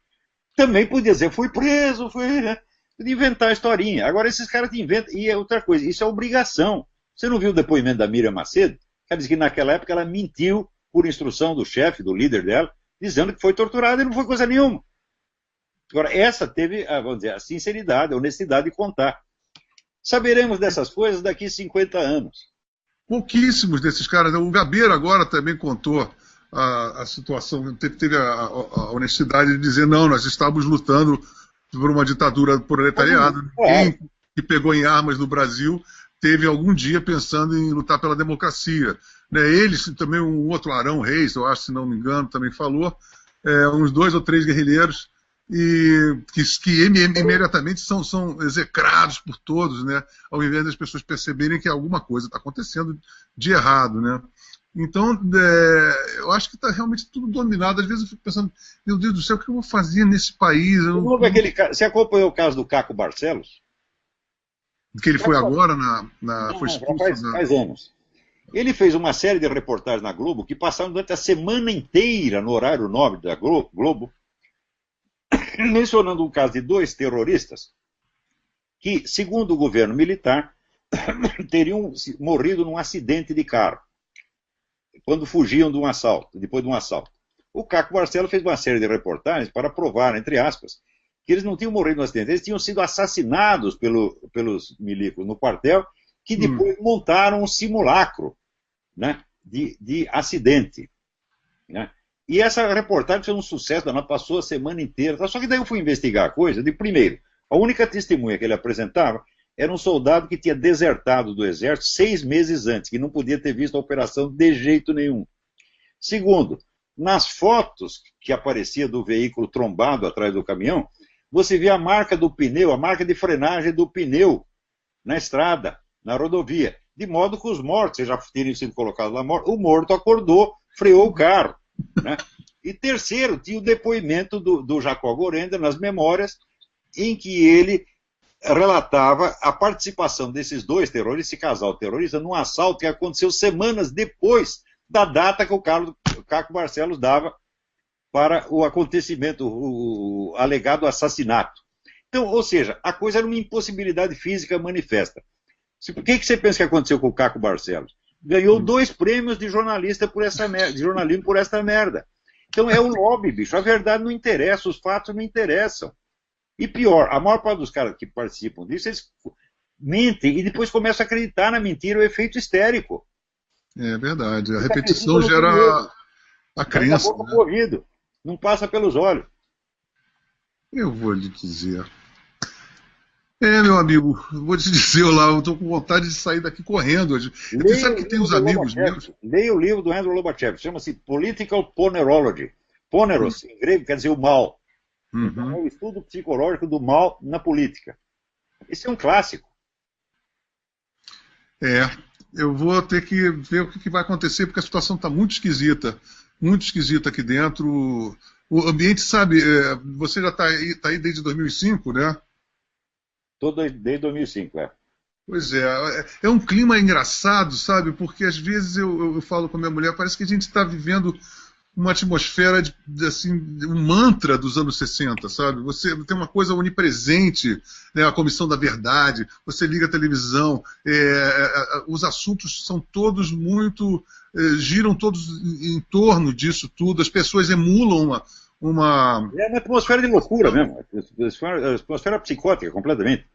Também podia dizer, fui preso, né? De inventar a historinha. Agora esses caras te inventam. E é outra coisa, isso é obrigação. Você não viu o depoimento da Miriam Macedo? Ela disse que naquela época ela mentiu por instrução do chefe, do líder dela, dizendo que foi torturada e não foi coisa nenhuma. Agora, essa teve, vamos dizer, a sinceridade, a honestidade de contar. Saberemos dessas coisas daqui 50 anos. Pouquíssimos desses caras. O Gabeira agora também contou a situação, teve a honestidade de dizer, não, nós estávamos lutando por uma ditadura proletariado. Ninguém que pegou em armas no Brasil teve algum dia pensando em lutar pela democracia. Né? Eles, também um outro, Arão Reis, eu acho, se não me engano, também falou, uns 2 ou 3 guerrilheiros e que imediatamente são execrados por todos, né? Ao invés das pessoas perceberem que alguma coisa está acontecendo de errado. Né? Então, eu acho que está realmente tudo dominado. Às vezes eu fico pensando, meu Deus do céu, o que eu vou fazer nesse país? Você acompanhou o caso do Caco Barcelos? Que ele foi agora foi expulso, faz anos. Ele fez uma série de reportagens na Globo que passaram durante a semana inteira no horário nobre da Globo, mencionando um caso de 2 terroristas que, segundo o governo militar, teriam morrido num acidente de carro, quando fugiam de um assalto, depois de um assalto. O Caco Barcelos fez uma série de reportagens para provar, entre aspas, que eles não tinham morrido no acidente, eles tinham sido assassinados pelos milicos no quartel, que depois montaram um simulacro, né, de acidente. Né? E essa reportagem foi um sucesso, passou a semana inteira. Só que daí eu fui investigar a coisa. Primeiro, a única testemunha que ele apresentava era um soldado que tinha desertado do exército 6 meses antes, que não podia ter visto a operação de jeito nenhum. Segundo, nas fotos que aparecia do veículo trombado atrás do caminhão, você vê a marca do pneu, a marca de frenagem do pneu na estrada, na rodovia. De modo que os mortos já teriam sido colocados lá, o morto acordou, freou o carro. Né? E terceiro, tinha o depoimento do Jacó Gorender nas memórias, em que ele relatava a participação desses 2 terroristas, esse casal terrorista, num assalto que aconteceu semanas depois da data que o Caco Barcelos dava para o acontecimento, o alegado assassinato. Então, ou seja, a coisa era uma impossibilidade física manifesta. O que você pensa que aconteceu com o Caco Barcelos? Ganhou 2 prêmios de jornalista por essa merda, de jornalismo por essa merda. Então é o lobby, bicho. A verdade não interessa, os fatos não interessam. E pior, a maior parte dos caras que participam disso, eles mentem e depois começam a acreditar na mentira, o efeito histérico. É verdade. A repetição gera a crença. Boca pro ouvido. Não passa pelos olhos. Eu vou lhe dizer. Meu amigo, vou te dizer, eu estou com vontade de sair daqui correndo hoje. Você sabe que tem uns amigos meus... Leia o livro do Andrew Lobachev, chama-se Political Ponerology. Poneros, em grego, quer dizer o mal. Então, é o estudo psicológico do mal na política. Esse é um clássico. Eu vou ter que ver o que vai acontecer, porque a situação está muito esquisita aqui dentro. O ambiente, sabe, você já está aí desde 2005, né? Desde 2005, Pois é um clima engraçado, sabe, porque às vezes eu falo com a minha mulher, parece que a gente está vivendo uma atmosfera assim, um mantra dos anos 60, sabe? Você tem uma coisa onipresente, né? A Comissão da Verdade, você liga a televisão, os assuntos são todos muito... giram todos em torno disso tudo, as pessoas emulam uma... É uma atmosfera de loucura mesmo, atmosfera psicótica completamente.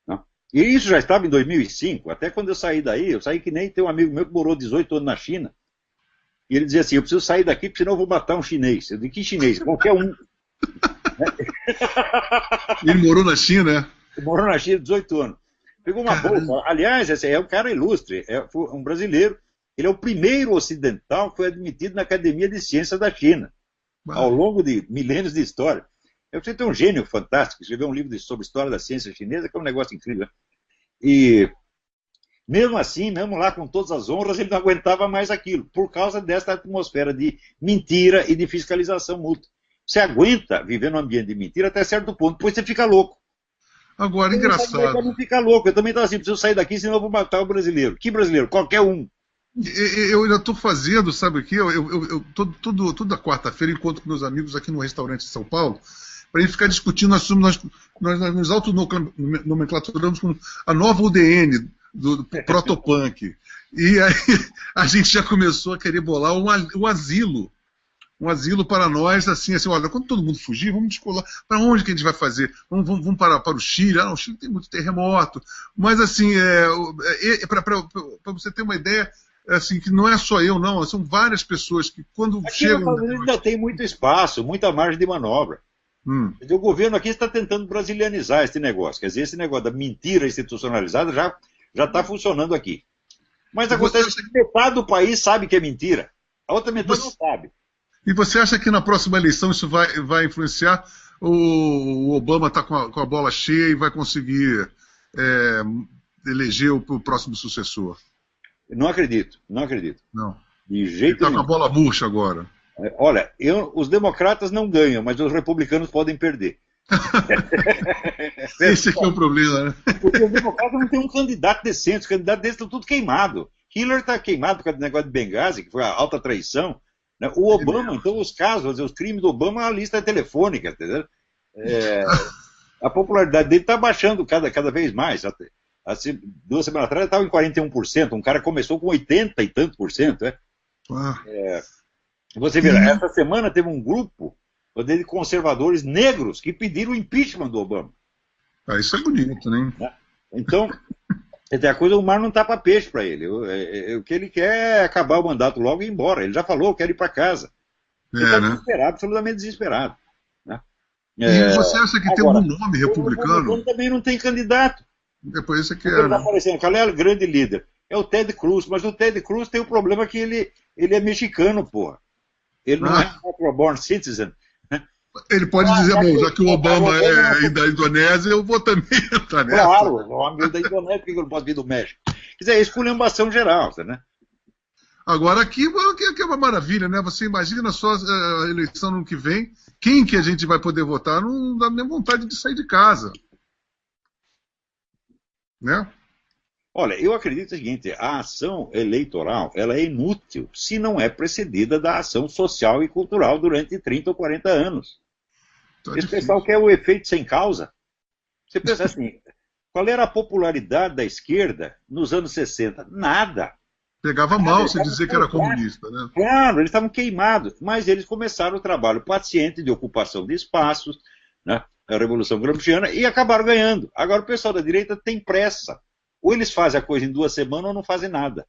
Não? E isso já estava em 2005, até quando eu saí daí, eu saí que nem tem um amigo meu que morou 18 anos na China, e ele dizia assim, eu preciso sair daqui, porque senão eu vou matar um chinês. Eu disse, que chinês? Qualquer um. Ele morou na China, né? Ele morou na China 18 anos. Pegou uma bolsa. Aliás, esse é um cara ilustre, foi um brasileiro. Ele é o primeiro ocidental que foi admitido na Academia de Ciências da China, ao longo de milênios de história. Você tem um gênio fantástico, escreveu um livro sobre história da ciência chinesa, que é um negócio incrível. E mesmo assim, mesmo lá com todas as honras, ele não aguentava mais aquilo, por causa dessa atmosfera de mentira e de fiscalização mútua. Você aguenta viver num ambiente de mentira até certo ponto, depois você fica louco. Agora, engraçado. Não fica louco. Eu também estava assim, preciso sair daqui, senão eu vou matar o brasileiro. Que brasileiro? Qualquer um. Eu ainda estou fazendo, sabe o quê? Toda quarta-feira encontro com meus amigos aqui no restaurante de São Paulo, para a gente ficar discutindo assuntos. Nós nos autonomenclaturamos como a nova UDN do protopunk. E aí a gente já começou a querer bolar um asilo. Um asilo para nós, assim, olha, quando todo mundo fugir, vamos descolar. Para onde que a gente vai fazer? Vamos para o Chile? O Chile tem muito terremoto. Mas, assim, para você ter uma ideia, assim, que não é só eu, não, são várias pessoas que, quando aqui chegam... Aqui ainda tem muito espaço, muita margem de manobra. O governo aqui está tentando brasilianizar esse negócio. Quer dizer, esse negócio da mentira institucionalizada já está funcionando aqui. Mas acontece que metade do país sabe que é mentira. A outra metade não sabe. E você acha que na próxima eleição isso vai influenciar? O Obama está com a bola cheia e vai conseguir eleger o próximo sucessor? Não acredito. Não. De jeito Ele está nenhum. com a bola murcha agora. Olha, os democratas não ganham, mas os republicanos podem perder. Esse aqui é o problema, né? Porque os democratas não têm um candidato decente, os candidatos deles estão tudo queimados. Hillary está queimado por causa do negócio de Benghazi, que foi a alta traição. O Obama, então, os casos, os crimes do Obama, a lista é telefônica, entendeu? A popularidade dele está baixando cada vez mais. Assim, 2 semanas atrás estava em 41%, um cara começou com 80 e tanto por cento. Você vê, essa semana teve um grupo de conservadores negros que pediram o impeachment do Obama. Isso é bonito, né? Então, o mar não tapa peixe para ele. O que ele quer é acabar o mandato logo e ir embora. Ele já falou, quer ir para casa. Ele está desesperado, absolutamente desesperado. Né? E você acha que tem algum nome republicano? O também não tem candidato. Depois isso aqui tá aparecendo, qual é o grande líder? É o Ted Cruz, mas o Ted Cruz tem o problema que ele é mexicano, porra. Ele não é um born citizen. Ele pode dizer, bom, já que o Obama é da Indonésia, eu vou também entrar nessa. Claro, o amigo da Indonésia, por que eu não posso vir do México? Quer dizer, é esculhambação geral, né? Agora aqui é uma maravilha, né? Você imagina só a eleição no ano que vem, quem que a gente vai poder votar, não dá nem vontade de sair de casa. Né? Olha, eu acredito o seguinte, a ação eleitoral ela é inútil se não é precedida da ação social e cultural durante 30 ou 40 anos. Esse pessoal quer o efeito sem causa. Você pensa assim, qual era a popularidade da esquerda nos anos 60? Nada. Pegava mal se dizer que era comunista, né? Claro, eles estavam queimados, mas eles começaram o trabalho paciente de ocupação de espaços, né? A Revolução Gramsciana, e acabaram ganhando. Agora o pessoal da direita tem pressa. Ou eles fazem a coisa em 2 semanas ou não fazem nada.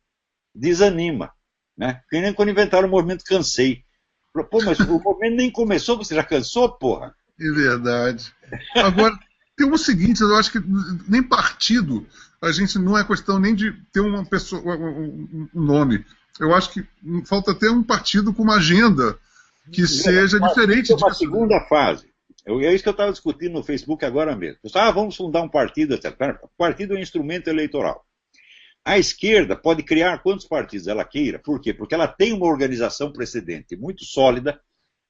Desanima. Né? Que nem quando inventaram o movimento Cansei. Pô, mas o movimento nem começou, você já cansou, porra? É verdade. Agora, tem o seguinte, eu acho que nem partido, a gente não é questão nem de ter uma pessoa, um nome. Eu acho que falta ter um partido com uma agenda que seja diferente disso. Uma segunda fase. É isso que eu estava discutindo no Facebook agora mesmo. Vamos fundar um partido, etc. O partido é um instrumento eleitoral. A esquerda pode criar quantos partidos ela queira. Por quê? Porque ela tem uma organização precedente muito sólida,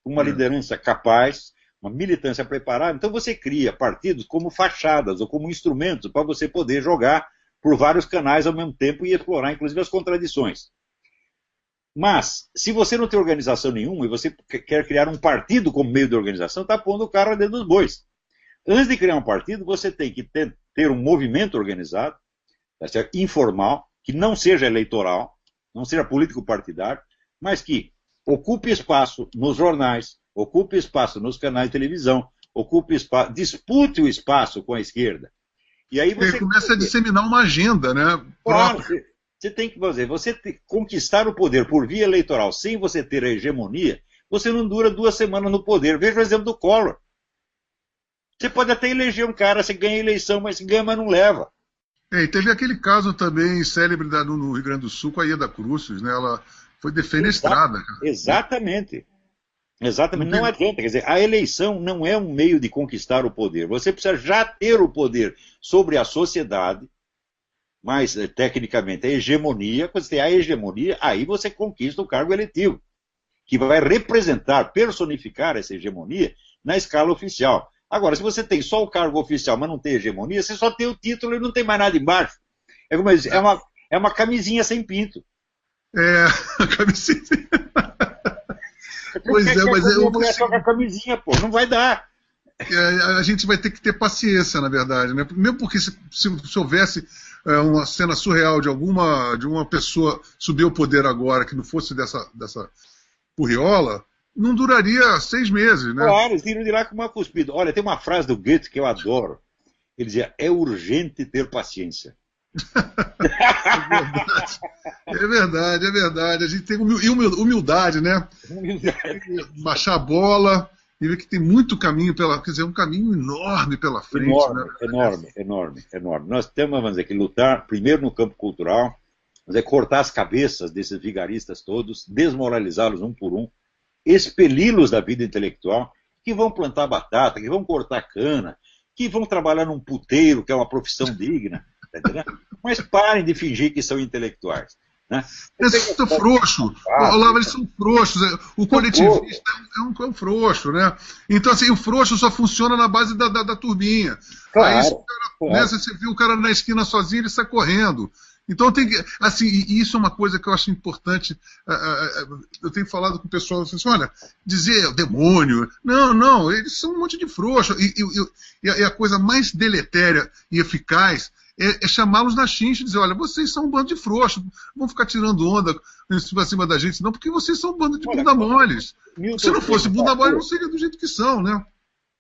uma liderança capaz, uma militância preparada. Então você cria partidos como fachadas ou como instrumentos para você poder jogar por vários canais ao mesmo tempo e explorar, inclusive, as contradições. Mas, se você não tem organização nenhuma e você quer criar um partido como meio de organização, está pondo o carro dentro dos bois. Antes de criar um partido, você tem que ter um movimento organizado, informal, que não seja eleitoral, não seja político-partidário, mas que ocupe espaço nos jornais, ocupe espaço nos canais de televisão, ocupe espaço, dispute o espaço com a esquerda. E aí você começa a disseminar uma agenda, né? Claro, você tem que fazer, conquistar o poder por via eleitoral sem você ter a hegemonia, você não dura 2 semanas no poder. Veja o exemplo do Collor. Você pode até eleger um cara, você ganha a eleição, mas se ganha, mas não leva. E teve aquele caso também célebre no Rio Grande do Sul com a Ieda Cruzes, né? Ela foi defenestrada. Exatamente. Exatamente. Não adianta. Quer dizer, a eleição não é um meio de conquistar o poder. Você precisa já ter o poder sobre a sociedade, mas tecnicamente a hegemonia. Quando você tem a hegemonia, aí você conquista o cargo eletivo, que vai representar, personificar essa hegemonia na escala oficial. Agora, se você tem só o cargo oficial, mas não tem hegemonia, você só tem o título e não tem mais nada embaixo. É como eu disse, é uma camisinha sem pinto. A camisinha. Pois é, mas é mulher só com a camisinha, pô, não vai dar. A gente vai ter que ter paciência, na verdade, né? Mesmo porque se houvesse uma cena surreal de uma pessoa subir ao poder agora que não fosse dessa curriola, não duraria 6 meses, né? Claro, eles tiram de lá com uma cuspida. Olha, tem uma frase do Goethe que eu adoro. Ele dizia, é urgente ter paciência. É verdade, é verdade. A gente tem humildade, né? Baixar a bola e ver que tem muito caminho quer dizer, um caminho enorme pela frente. Enorme. Nós temos, vamos dizer, que lutar primeiro no campo cultural, vamos dizer, cortar as cabeças desses vigaristas todos, desmoralizá-los um por um, expeli-los da vida intelectual, que vão plantar batata, que vão cortar cana, que vão trabalhar num puteiro, que é uma profissão digna. Mas parem de fingir que são intelectuais. Né? Eles são frouxos. Olavo, eles são frouxos. O coletivista é um frouxo, né? Então, assim, o frouxo só funciona na base da turminha. Claro, aí, né, você viu o cara na esquina sozinho, ele sai correndo. Então, tem que. Assim, e isso é uma coisa que eu acho importante. Eu tenho falado com o pessoal assim, olha, dizer demônio. Não, eles são um monte de frouxo. E a coisa mais deletéria e eficaz é chamá-los na chincha e dizer, olha, vocês são um bando de frouxos, vão ficar tirando onda pra cima da gente, não, porque vocês são um bando de bunda moles. Se não fosse bunda mole, não seria do jeito que são, né?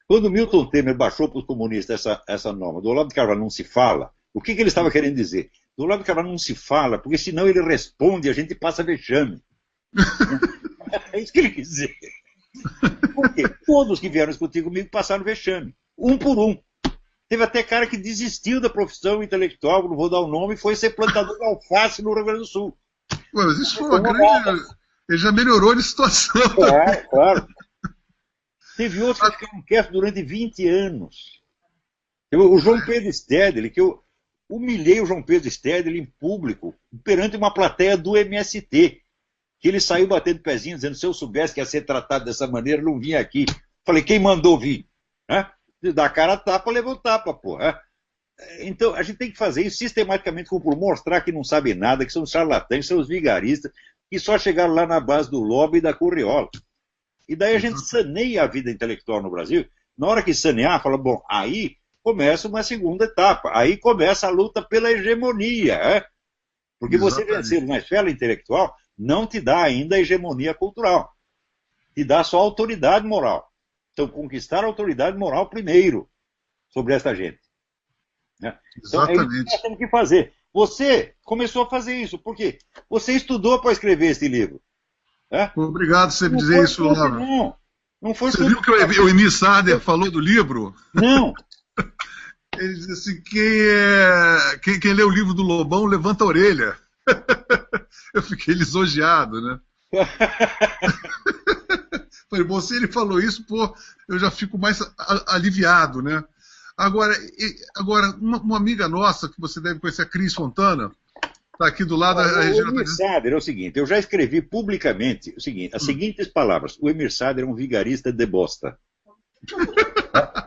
Quando Milton Temer baixou para os comunistas essa norma, do Olavo de Carvalho não se fala, o que ele estava querendo dizer? Do Olavo de Carvalho não se fala, porque senão ele responde e a gente passa vexame. É isso que ele quis dizer. Porque todos que vieram discutir comigo passaram vexame, um por um. Teve até cara que desistiu da profissão intelectual, não vou dar o nome, e foi ser plantador de alface no Rio Grande do Sul. Ué, mas isso foi uma grande... Ele já melhorou de situação. Claro. Teve outros que ficaram quietos durante 20 anos. O João Pedro Stedley, que eu humilhei o João Pedro Stedley em público, perante uma plateia do MST, que ele saiu batendo pezinho, dizendo, se eu soubesse que ia ser tratado dessa maneira, não vinha aqui. Falei, quem mandou vir? Dá cara a tapa, levou tapa, porra. Então, a gente tem que fazer isso sistematicamente por mostrar que não sabe nada, que são charlatães, são os vigaristas, que só chegaram lá na base do lobby e da curriola. E daí a gente saneia a vida intelectual no Brasil. Na hora que sanear, fala, bom, aí começa uma segunda etapa. Aí começa a luta pela hegemonia. Porque você vencer na esfera intelectual não te dá ainda a hegemonia cultural. Te dá só autoridade moral. Então, conquistar a autoridade moral primeiro sobre essa gente. Né? Então, é isso que nós temos que fazer. Você começou a fazer isso. Por quê? Você estudou para escrever esse livro. Obrigado por você me dizer isso, Olavo. Não foi você viu que o Emir Sader falou do livro? Não. Ele disse assim, quem lê o livro do Lobão, levanta a orelha. Eu fiquei lisonjeado, né? Falei, bom, se ele falou isso, pô, eu já fico mais aliviado, né? Agora uma amiga nossa, que você deve conhecer, a Cris Fontana, está aqui do lado da Regina. O Emir Sader é o seguinte, eu já escrevi publicamente as seguintes palavras. O Emir Sader é um vigarista de bosta.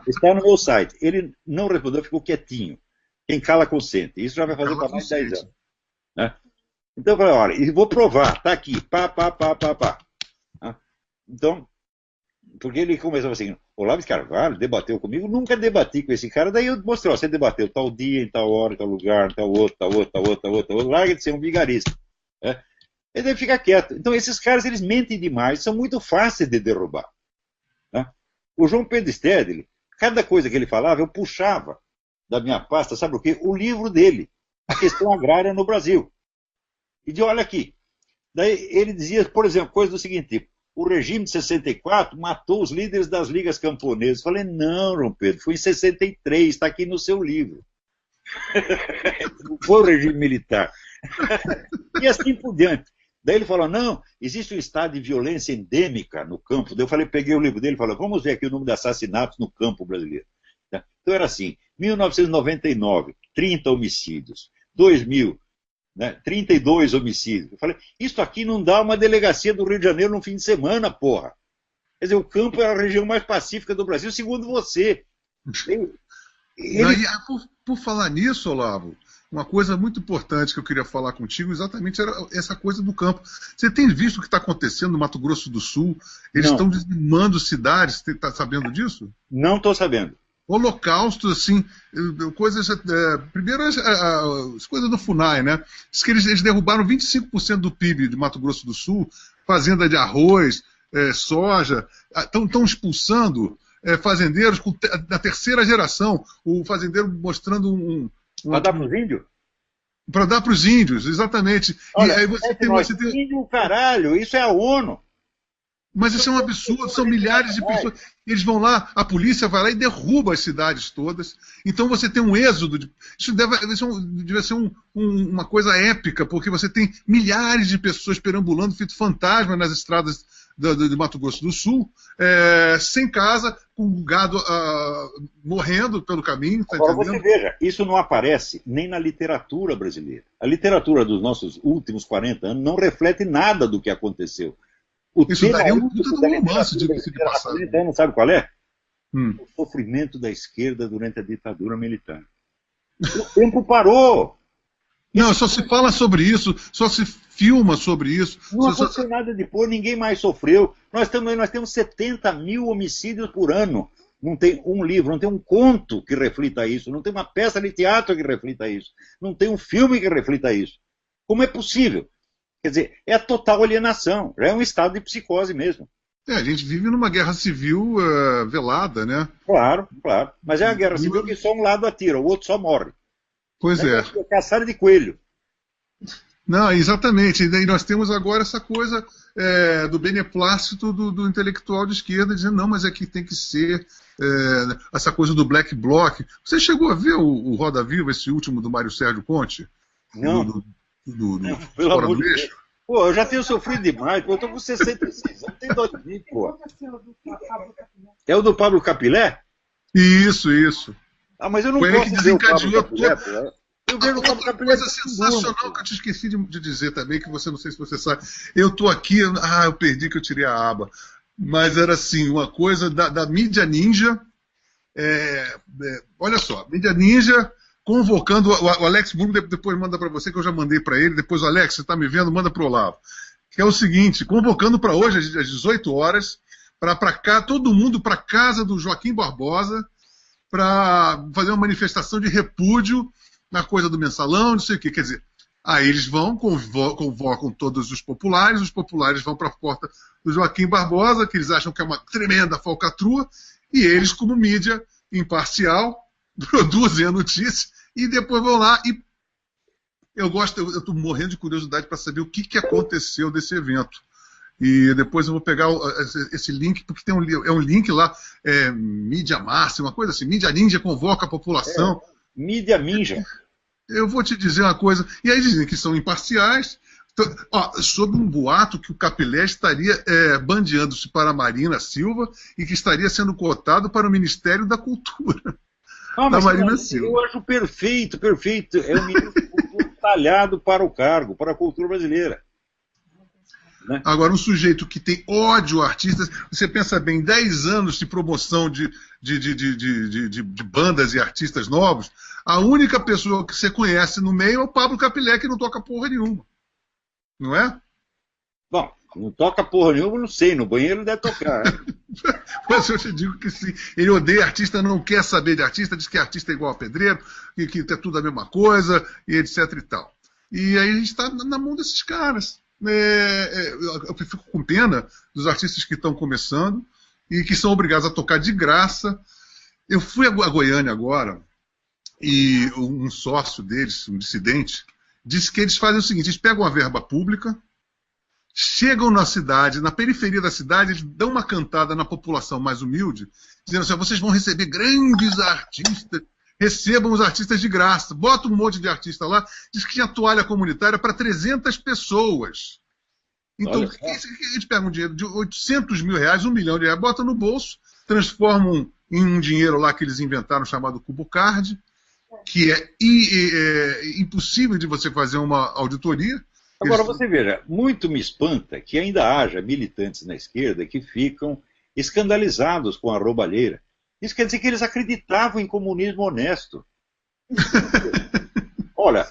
Está no meu site. Ele não respondeu, ficou quietinho. Quem cala consente. Isso já vai fazer para mais de 10 anos. Né? Então eu falei, olha, e vou provar, tá aqui, pá. Então, porque ele começou assim, Olavo de Carvalho debateu comigo, nunca debati com esse cara, daí eu mostrei, ó, você debateu tal dia, em tal hora, em tal lugar, em tal outro, larga de ser um vigarista. Né? Ele deve ficar quieto. Então esses caras, eles mentem demais, são muito fáceis de derrubar. Né? O João Pedro Stedley, cada coisa que ele falava, eu puxava da minha pasta, sabe o quê? O livro dele, A Questão Agrária no Brasil. E de olha aqui. Daí ele dizia, por exemplo, coisa do seguinte tipo, o regime de 64 matou os líderes das ligas camponesas. Falei, não, João Pedro, foi em 63, está aqui no seu livro. Não foi o regime militar. E assim por diante. Daí ele falou, não, existe um estado de violência endêmica no campo. Daí eu falei, peguei o livro dele e falei, vamos ver aqui o número de assassinatos no campo brasileiro. Então era assim, 1999, 30 homicídios. 2000, né, 32 homicídios. Eu falei, isso aqui não dá uma delegacia do Rio de Janeiro no fim de semana, porra. Quer dizer, o campo é a região mais pacífica do Brasil, segundo você. Por falar nisso, Olavo, uma coisa muito importante que eu queria falar contigo exatamente era essa coisa do campo. Você tem visto o que está acontecendo no Mato Grosso do Sul? Eles estão dizimando cidades, você está sabendo disso? Não estou sabendo. Holocaustos, assim, coisas. Primeiro, as coisas do FUNAI, né? Diz que eles derrubaram 25% do PIB de Mato Grosso do Sul, fazenda de arroz, soja, estão expulsando fazendeiros da terceira geração, o fazendeiro mostrando para dar para os índios? Para dar para os índios, exatamente. Olha, e aí você tem índio, caralho, isso é a ONU. Mas isso é um absurdo, são milhares de pessoas. Eles vão lá, a polícia vai lá e derruba as cidades todas. Então você tem um êxodo. Isso deve ser uma coisa épica, porque você tem milhares de pessoas perambulando, feito fantasma nas estradas de Mato Grosso do Sul, sem casa, com o gado morrendo pelo caminho. Tá Agora você veja, isso não aparece nem na literatura brasileira. A literatura dos nossos últimos 40 anos não reflete nada do que aconteceu. Isso daria um puta de um romance de passado. Não sabe qual é? O sofrimento da esquerda durante a ditadura militar. O tempo parou. Não, só se fala sobre isso, só se filma sobre isso. Não aconteceu nada depois, ninguém mais sofreu. Nós temos 70 mil homicídios por ano. Não tem um livro, não tem um conto que reflita isso, não tem uma peça de teatro que reflita isso, não tem um filme que reflita isso. Como é possível? Quer dizer, é a total alienação, já é um estado de psicose mesmo. A gente vive numa guerra civil velada, né? Claro, claro. Mas é a guerra civil que só um lado atira, o outro só morre. Pois é. É caçada de coelho. Não, exatamente. E daí nós temos agora essa coisa do beneplácito do intelectual de esquerda, dizendo, não, mas é que tem que ser essa coisa do Black Bloc. Você chegou a ver o Roda Viva, esse último do Mário Sérgio Conte? Não. Pelo amor de Deus. Pô, eu já tenho sofrido demais, pô, eu tô com 66 anos, tenho dó de mim, pô. É o do Pablo Capilé? Isso. Ah, mas eu não posso ver o Pablo Capilé, pô. Eu vejo outra coisa sensacional que eu te esqueci de dizer também, que você não sei se você sabe. Eu tô aqui, eu perdi que eu tirei a aba. Mas era assim, uma coisa da mídia ninja. Olha só, mídia ninja convocando o Alex Burgo, depois manda para você, que eu já mandei para ele. Depois, o Alex, você está me vendo, manda para o Olavo. Que é o seguinte, convocando para hoje, às 18 horas, para cá, todo mundo para casa do Joaquim Barbosa, para fazer uma manifestação de repúdio na coisa do mensalão, não sei o quê. Quer dizer, aí eles vão, convocam todos os populares vão para a porta do Joaquim Barbosa, que eles acham que é uma tremenda falcatrua, e eles, como mídia imparcial, produzem a notícia e depois vão lá e eu estou morrendo de curiosidade para saber o que aconteceu desse evento. E depois eu vou pegar esse link, porque tem um link lá, Mídia Márcia, uma coisa assim, Mídia Ninja convoca a população. Mídia Ninja. Eu vou te dizer uma coisa, e aí dizem que são imparciais, sobre um boato que o Capilé estaria bandeando-se para a Marina Silva e que estaria sendo cotado para o Ministério da Cultura. Da Marina Silva. Eu acho perfeito. É um ministro talhado para o cargo, para a cultura brasileira. Né? Agora, um sujeito que tem ódio a artistas, você pensa bem, 10 anos de promoção de bandas e artistas novos, a única pessoa que você conhece no meio é o Pablo Capilé, que não toca porra nenhuma. Não é? Bom, não toca porra nenhuma, não sei, no banheiro deve tocar. Mas eu te digo que sim. Ele odeia artista, não quer saber de artista, diz que artista é igual a pedreiro, que é tudo a mesma coisa, e etc e tal. E aí a gente está na mão desses caras. Eu fico com pena dos artistas que estão começando e que são obrigados a tocar de graça. Eu fui a Goiânia agora e um sócio deles, um dissidente, disse que eles fazem o seguinte: eles pegam a verba pública, chegam na cidade, na periferia da cidade, eles dão uma cantada na população mais humilde, dizendo assim: vocês vão receber grandes artistas recebam os artistas de graça. Bota um monte de artista lá, diz que tinha toalha comunitária para 300 pessoas. Então, eles pegam um dinheiro de 800 mil reais, 1 milhão de reais, bota no bolso, transformam em um dinheiro lá que eles inventaram chamado Cubo Card, que é impossível de você fazer uma auditoria. Agora, você veja, muito me espanta que ainda haja militantes na esquerda que ficam escandalizados com a roubalheira. Isso quer dizer que eles acreditavam em comunismo honesto. Olha,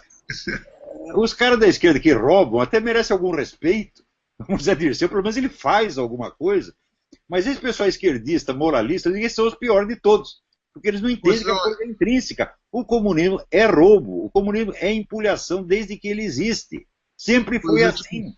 os caras da esquerda que roubam até merecem algum respeito. Vamos dizer, pelo menos ele faz alguma coisa. Mas esse pessoal esquerdista, moralista, eles são os piores de todos. Porque eles não entendem que a coisa é intrínseca. O comunismo é roubo. O comunismo é empulhação desde que ele existe. Sempre foi assim.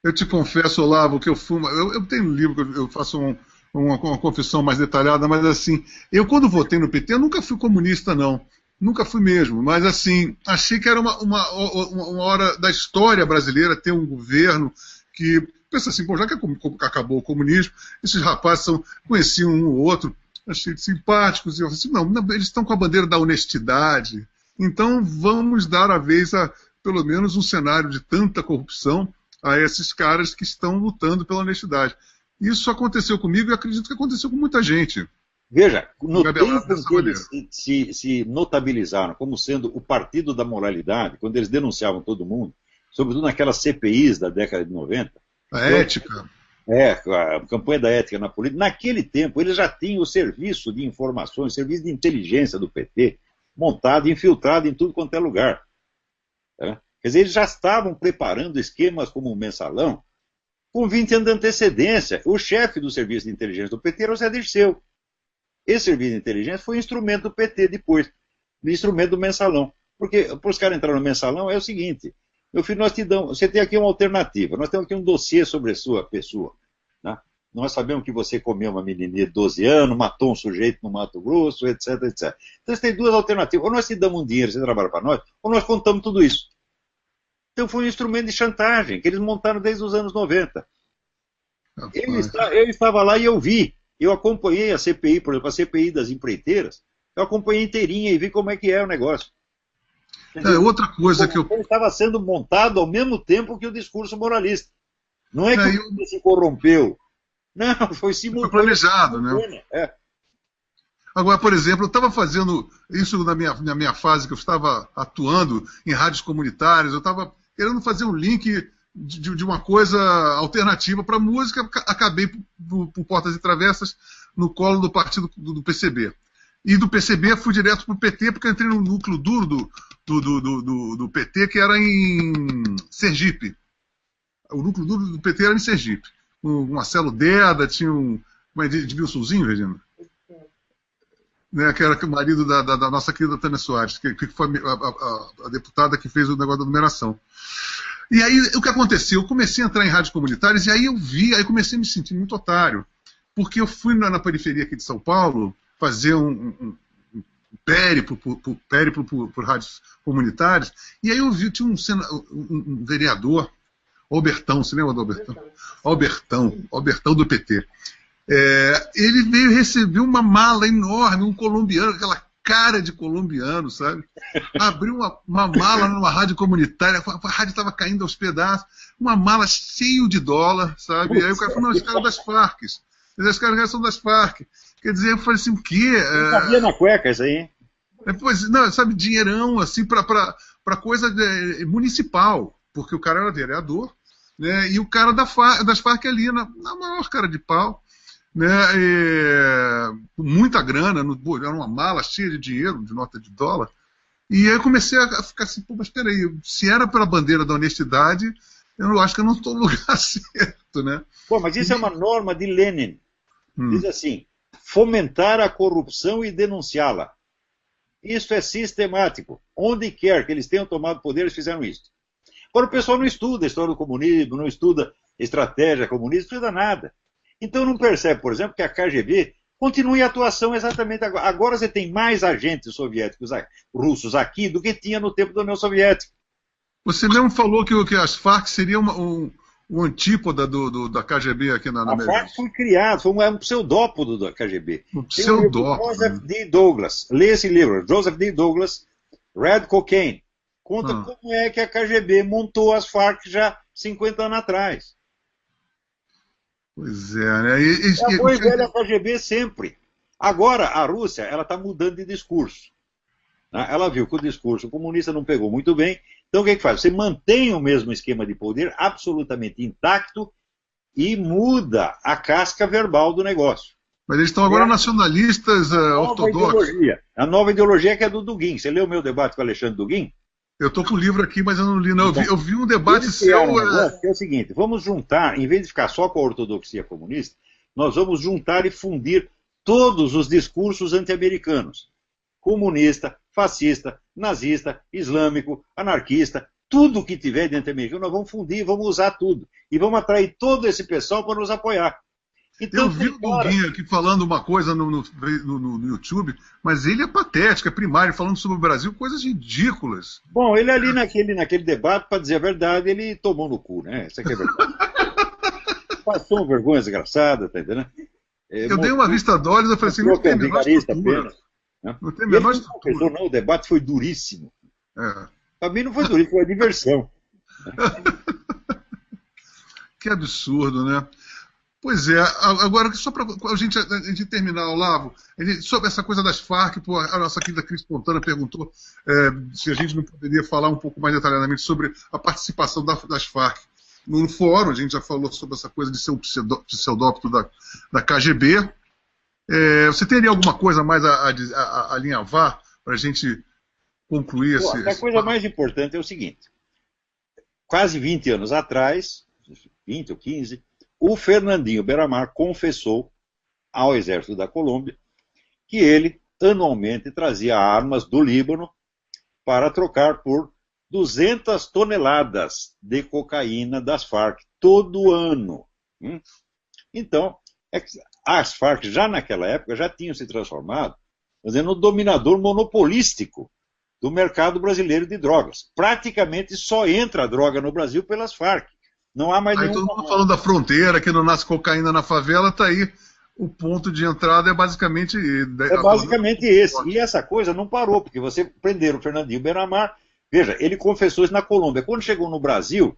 Eu te confesso, Olavo, que eu fumo. Eu tenho um livro que eu faço uma confissão mais detalhada, mas assim, eu quando votei no PT, eu nunca fui comunista, não. Nunca fui mesmo. Mas assim, achei que era uma hora da história brasileira ter um governo que pensa assim, pô, já que acabou o comunismo, esses rapazes conheciam um ou outro, achei simpáticos, e eu assim, não, eles estão com a bandeira da honestidade, então vamos dar a vez a, pelo menos, um cenário de tanta corrupção a esses caras que estão lutando pela honestidade. Isso aconteceu comigo e acredito que aconteceu com muita gente. Veja, no tempo em que eles se notabilizaram como sendo o partido da moralidade, quando eles denunciavam todo mundo, sobretudo naquelas CPIs da década de 90. A ética. A campanha da ética na política. Naquele tempo, eles já tinham o serviço de informações, o serviço de inteligência do PT, montado, infiltrado em tudo quanto é lugar. Quer dizer, eles já estavam preparando esquemas como o Mensalão com 20 anos de antecedência. O chefe do serviço de inteligência do PT era o Zé Dirceu. Esse serviço de inteligência foi instrumento do PT depois, instrumento do Mensalão. Porque para os caras entrarem no Mensalão é o seguinte: meu filho, você tem aqui uma alternativa, nós temos aqui um dossiê sobre a sua pessoa. Né? Nós sabemos que você comeu uma menininha de 12 anos, matou um sujeito no Mato Grosso, etc, etc. Então você tem duas alternativas: ou nós te damos um dinheiro, você trabalha para nós, ou nós contamos tudo isso. Então foi um instrumento de chantagem que eles montaram desde os anos 90. Eu estava lá e eu vi. Eu acompanhei a CPI, por exemplo, a CPI das empreiteiras. Eu acompanhei inteirinha e vi como é que é o negócio. Outra coisa que eu... Ele estava sendo montado ao mesmo tempo que o discurso moralista. Não é que ele se corrompeu. Não, foi simultâneo. Foi planejado, né? Agora, por exemplo, eu estava fazendo isso na minha fase, que eu estava atuando em rádios comunitárias, eu estava querendo fazer um link de uma coisa alternativa para a música, acabei por portas e travessas no colo do partido do PCB. E do PCB fui direto para o PT, porque eu entrei no núcleo duro do PT, que era em Sergipe. O núcleo duro do PT era em Sergipe. O Marcelo Deda, tinha um... de Wilsonzinho, Regina? Né, que era o marido da nossa querida Tânia Soares, que foi a deputada que fez o negócio da numeração. E aí, o que aconteceu? Eu comecei a entrar em rádios comunitárias e aí aí comecei a me sentir muito otário. Porque eu fui na periferia aqui de São Paulo fazer um périplo por rádios comunitárias, e aí eu vi, tinha um vereador, Albertão, você lembra do Albertão? Albertão do PT. Ele veio receber uma mala enorme, um colombiano, aquela cara de colombiano, sabe? Abriu uma mala numa rádio comunitária, a rádio estava caindo aos pedaços, uma mala cheia de dólar, sabe? Aí o cara falou, não, esse cara é das Farc. Esses caras são das Farc. Quer dizer, eu falei assim, o quê? Não cabia na cueca isso aí. Pois, não, sabe, dinheirão, assim, para coisa municipal, porque o cara era vereador, né? E o cara das Farc ali, na maior cara de pau, né? Muita grana, era uma mala cheia de dinheiro, de nota de dólar. E aí eu comecei a ficar assim, pô, mas peraí, se era pela bandeira da honestidade, eu acho que eu não estou no lugar certo, né? Pô, mas isso é uma norma de Lenin. Diz assim: fomentar a corrupção e denunciá-la. Isso é sistemático. Onde quer que eles tenham tomado poder, eles fizeram isso. Agora, o pessoal não estuda a história do comunismo, não estuda estratégia comunista, não estuda nada. Então não percebe, por exemplo, que a KGB continua em atuação exatamente agora. Agora você tem mais agentes soviéticos, russos aqui do que tinha no tempo da União Soviética. Você mesmo falou que as Farc seria o antípoda da KGB aqui na América. A FARC foi criado, foi um pseudópodo da KGB. Um pseudópodo. Joseph D. Douglas, lê esse livro, Joseph D. Douglas, Red Cocaine. Conta como é que a KGB montou as FARC já 50 anos atrás. Pois é, né? Foi velha a KGB sempre. Agora, a Rússia, ela está mudando de discurso. Né? Ela viu que o discurso comunista não pegou muito bem. Então, o que faz? Você mantém o mesmo esquema de poder absolutamente intacto e muda a casca verbal do negócio. Mas eles estão agora nacionalistas ortodoxos. A nova ideologia é que é do Dugin. Você leu o meu debate com o Alexandre Dugin? Eu estou com o livro aqui, mas eu não li. Não. Eu vi um debate seu. Que é o seguinte, vamos juntar, em vez de ficar só com a ortodoxia comunista, nós vamos juntar e fundir todos os discursos anti-americanos. Comunista, fascista, nazista, islâmico, anarquista, tudo que tiver de anti-americano, nós vamos fundir, vamos usar tudo. E vamos atrair todo esse pessoal para nos apoiar. Então, eu vi o Duguinha aqui falando uma coisa no YouTube, mas ele é patético, é primário, falando sobre o Brasil, coisas ridículas. Bom, ele ali naquele debate, para dizer a verdade, ele tomou no cu, né? Isso aqui é verdade. Passou uma vergonha desgraçada, tá entendendo? Eu dei uma vista d'olhos e falei assim, não tem a menor estrutura. Não tem a menor estrutura. Não, o debate foi duríssimo. É. Para mim não foi duríssimo, foi diversão. Que absurdo, né? Pois é, agora só para a gente terminar, Olavo, sobre essa coisa das Farc, pô, a nossa querida Cris Fontana perguntou se a gente não poderia falar um pouco mais detalhadamente sobre a participação das Farc. No fórum, a gente já falou sobre essa coisa de ser um pseudópito da KGB. Você teria alguma coisa mais a alinhavar para a gente concluir esse... A coisa mais importante é o seguinte, quase 20 anos atrás, 20 ou 15, o Fernandinho Beiramar confessou ao exército da Colômbia que ele anualmente trazia armas do Líbano para trocar por 200 toneladas de cocaína das Farc todo ano. Então, as Farc já naquela época já tinham se transformado no dominador monopolístico do mercado brasileiro de drogas. Praticamente só entra a droga no Brasil pelas Farc. Não há mais nenhum... Todo mundo falando da fronteira, que não nasce cocaína na favela, está aí. O ponto de entrada é basicamente... esse. E essa coisa não parou, porque você prenderam o Fernandinho Beiramar. Veja, ele confessou isso na Colômbia. Quando chegou no Brasil,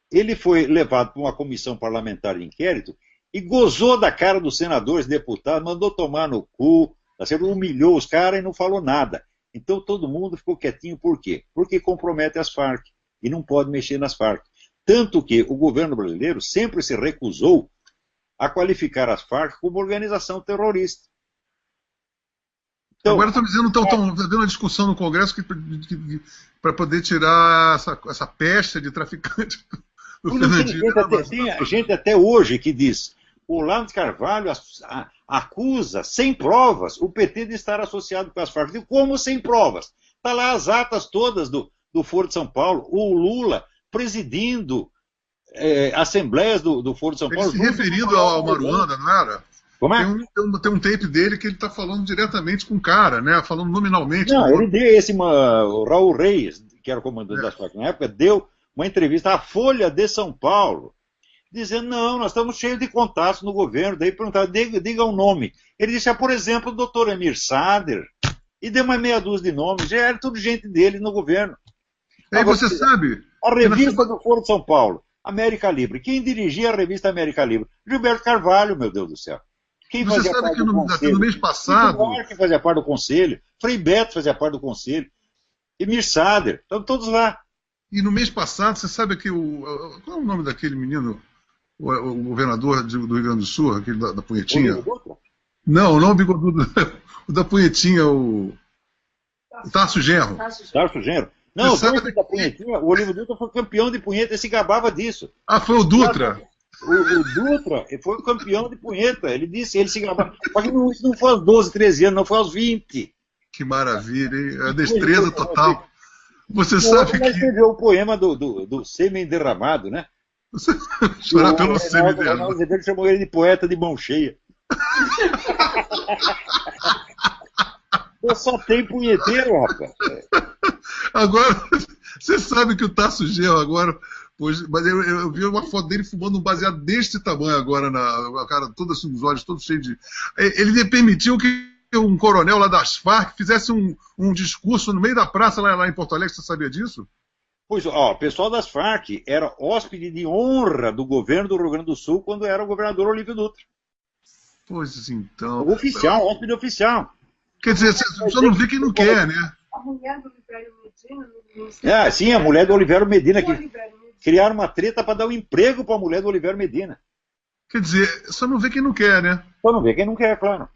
ele foi levado para uma comissão parlamentar de inquérito e gozou da cara dos senadores, deputados, mandou tomar no cu, humilhou os caras e não falou nada. Então todo mundo ficou quietinho. Por quê? Porque compromete as Farc e não pode mexer nas Farc. Tanto que o governo brasileiro sempre se recusou a qualificar as Farc como organização terrorista. Então, agora estão dizendo, estão havendo uma discussão no Congresso para poder tirar essa peste de traficante do Fernandinho. Tem gente até hoje que diz: o Olavo de Carvalho acusa, sem provas, o PT de estar associado com as Farc. Como sem provas? Está lá as atas todas do Foro de São Paulo, o Lula presidindo assembleias do Foro de São Paulo. Ele se referindo ao Maruanda, não era? Como é? Tem um tape dele que ele está falando diretamente com o cara, né? Falando nominalmente. Não, ele deu o Raul Reis, que era o comandante da FARC na época, deu uma entrevista à Folha de São Paulo, dizendo: não, nós estamos cheios de contatos no governo. Daí perguntaram: diga um nome. Ele disse: por exemplo, o doutor Emir Sader. E deu uma meia dúzia de nomes. Já era tudo gente dele no governo. Aí você sabe... A revista do Foro de São Paulo, América Livre. Quem dirigia a revista América Livre? Gilberto Carvalho, meu Deus do céu. Quem você sabe que no mês passado... Que fazia parte do conselho. Frei Beto fazia parte do conselho. Emir Sader. Estão todos lá. E no mês passado, você sabe que qual é o nome daquele menino, o governador do Rio Grande do Sul, aquele da punhetinha? Não, o bigodudo. O da punhetinha, o Tarso Genro. Tarso Genro. Não, da punhetinha, o Olívio Dutra foi campeão de punheta e se gabava disso. Foi o Dutra? O Dutra foi o campeão de punheta. Ele disse, ele se gabava. Mas isso não foi aos 12, 13 anos, não foi aos 20. Que maravilha, hein? A destreza total. Você sabe que... Ele escreveu o poema do sêmen derramado, né? Chorar pelo sêmen derramado. O Azevedo chamou ele de poeta de mão cheia. Eu só tenho punheteiro, rapaz. Agora, você sabe que o Tarso Genro agora Pois, mas eu vi uma foto dele fumando um baseado deste tamanho agora, a cara toda assim, os olhos todos cheios de... Ele permitiu que um coronel lá das Farc fizesse um discurso no meio da praça lá em Porto Alegre, você sabia disso? Pois, ó, o pessoal das Farc era hóspede de honra do governo do Rio Grande do Sul quando era o governador Olívio Dutra. Pois então... Oficial, hóspede oficial. Quer dizer, você só não vê quem não quer, né? A mulher do Olivério Medina... Sim, a mulher do Olivério Medina, que criaram uma treta para dar um emprego para a mulher do Olivério Medina. Quer dizer, só não vê quem não quer, né? Só não vê quem não quer, claro.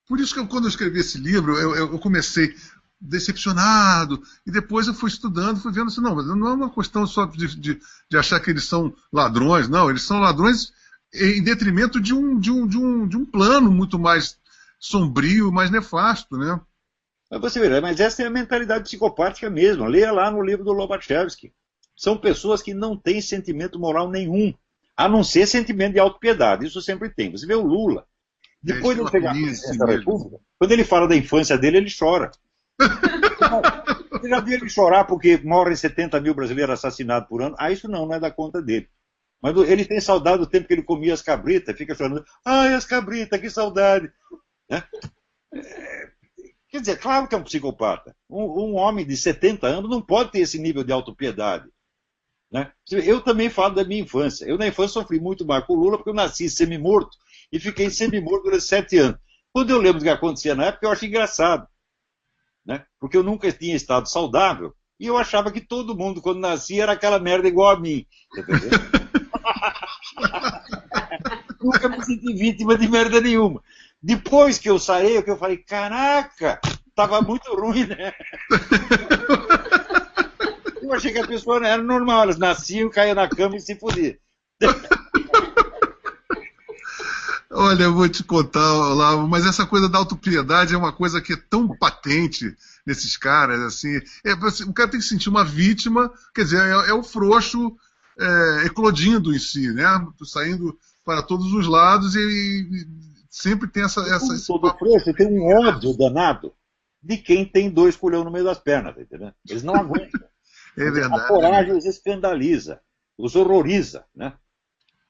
Por isso que quando eu escrevi esse livro, eu comecei decepcionado, e depois eu fui estudando, fui vendo assim, não é uma questão só de achar que eles são ladrões, não, eles são ladrões em detrimento de um plano muito mais sombrio, mais nefasto, né? Mas você verá, mas essa é a mentalidade psicopática mesmo. Leia lá no livro do Lobachevsky. São pessoas que não têm sentimento moral nenhum, a não ser sentimento de autopiedade. Isso sempre tem. Você vê o Lula. Depois de pegar a presidência da República, quando ele fala da infância dele, ele chora. Você já viu ele chorar porque morrem 70 mil brasileiros assassinados por ano? Isso não é da conta dele. Mas ele tem saudade do tempo que ele comia as cabritas, fica chorando. Ai, as cabritas, que saudade. Né? Quer dizer, claro que é um psicopata. Um homem de 70 anos não pode ter esse nível de autopiedade. Né? Eu também falo da minha infância. Eu na infância sofri muito mais com o Lula porque eu nasci semi-morto e fiquei semi-morto durante 7 anos. Quando eu lembro do que acontecia na época, eu acho engraçado. Né? Porque eu nunca tinha estado saudável e eu achava que todo mundo, quando nascia, era aquela merda igual a mim. Entendeu? Nunca me senti vítima de merda nenhuma. Depois que eu saí, eu falei, caraca, tava muito ruim, né? Eu achei que a pessoa não era normal, elas nasciam, caíam na cama e se fodiam. Olha, eu vou te contar, Olavo, mas essa coisa da autopiedade é uma coisa que é tão patente nesses caras, assim. O cara tem que sentir uma vítima, quer dizer, é o frouxo eclodindo em si, né? Saindo para todos os lados e sempre tem essa todo frouxo tem um ódio danado de quem tem 2 culhões no meio das pernas, tá entendendo? Eles não aguentam. É verdade. A coragem os escandaliza, os horroriza, né?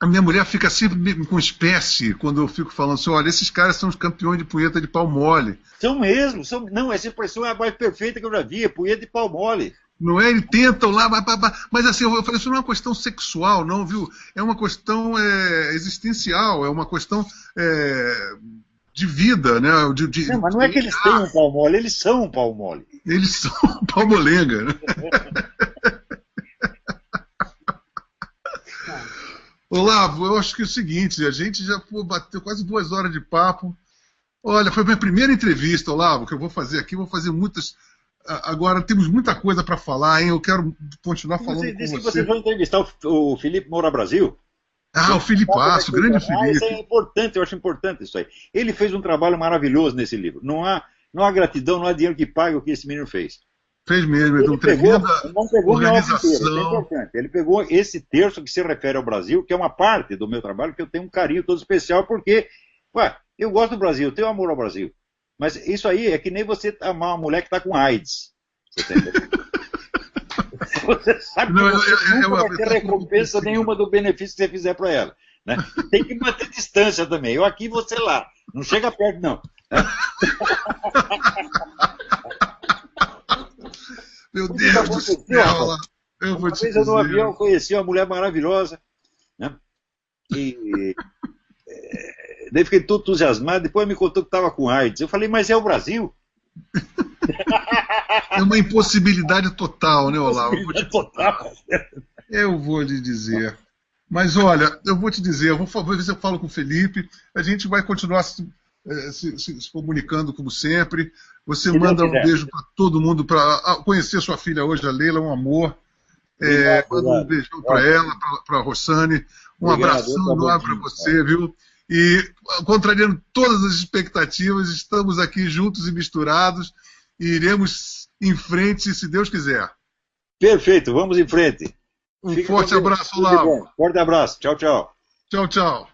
A minha mulher fica sempre com espécie quando eu fico falando assim, olha, esses caras são os campeões de punheta de pau mole. São mesmo, não, essa expressão é a mais perfeita que eu já vi, é punheta de pau mole. Não é? Eles tentam lá, mas assim, eu falei, isso não é uma questão sexual, não, viu? É uma questão existencial, é uma questão de vida, né? Não, mas não é que eles têm um pau mole, eles são um pau mole. Eles são um palmolenga, né? Olavo, eu acho que é o seguinte, a gente já bateu quase 2 horas de papo. Olha, foi a minha primeira entrevista, Olavo, que eu vou fazer aqui, vou fazer muitas... Agora, temos muita coisa para falar, hein? Eu quero continuar falando com você. Você disse que você vai entrevistar o Felipe Moura Brasil? O Filipasso, o grande Felipe. Isso é importante, eu acho importante isso aí. Ele fez um trabalho maravilhoso nesse livro. Não há gratidão, não há dinheiro que pague o que esse menino fez. Fez mesmo, ele tremenda organização. Isso é importante. Ele pegou esse terço que se refere ao Brasil, que é uma parte do meu trabalho, que eu tenho um carinho todo especial, porque, eu gosto do Brasil, eu tenho amor ao Brasil. Mas isso aí é que nem você amar uma mulher que está com AIDS. Você entendeu? Você sabe que você nunca vai ter recompensa nenhuma do benefício que você fizer para ela. Né? Tem que manter distância também. Eu aqui, você lá. Não chega perto, não. Meu Deus do céu. Uma vez eu no avião conheci uma mulher maravilhosa. Né? E daí fiquei todo entusiasmado. Depois me contou que estava com AIDS. Eu falei, mas é o Brasil? É uma impossibilidade total, né, Olavo? Eu vou lhe dizer. Mas olha, eu vou te dizer, eu vou ver se eu falo com o Felipe, a gente vai continuar se comunicando como sempre. Você manda um beijo para todo mundo, para conhecer sua filha hoje, a Leila, um amor. Manda um beijão para ela, para a Rossane. Um abração enorme para você, viu? E, contrariando todas as expectativas, estamos aqui juntos e misturados e iremos em frente, se Deus quiser. Perfeito, vamos em frente. Um forte abraço, Olavo. Forte abraço. Tchau, tchau. Tchau, tchau.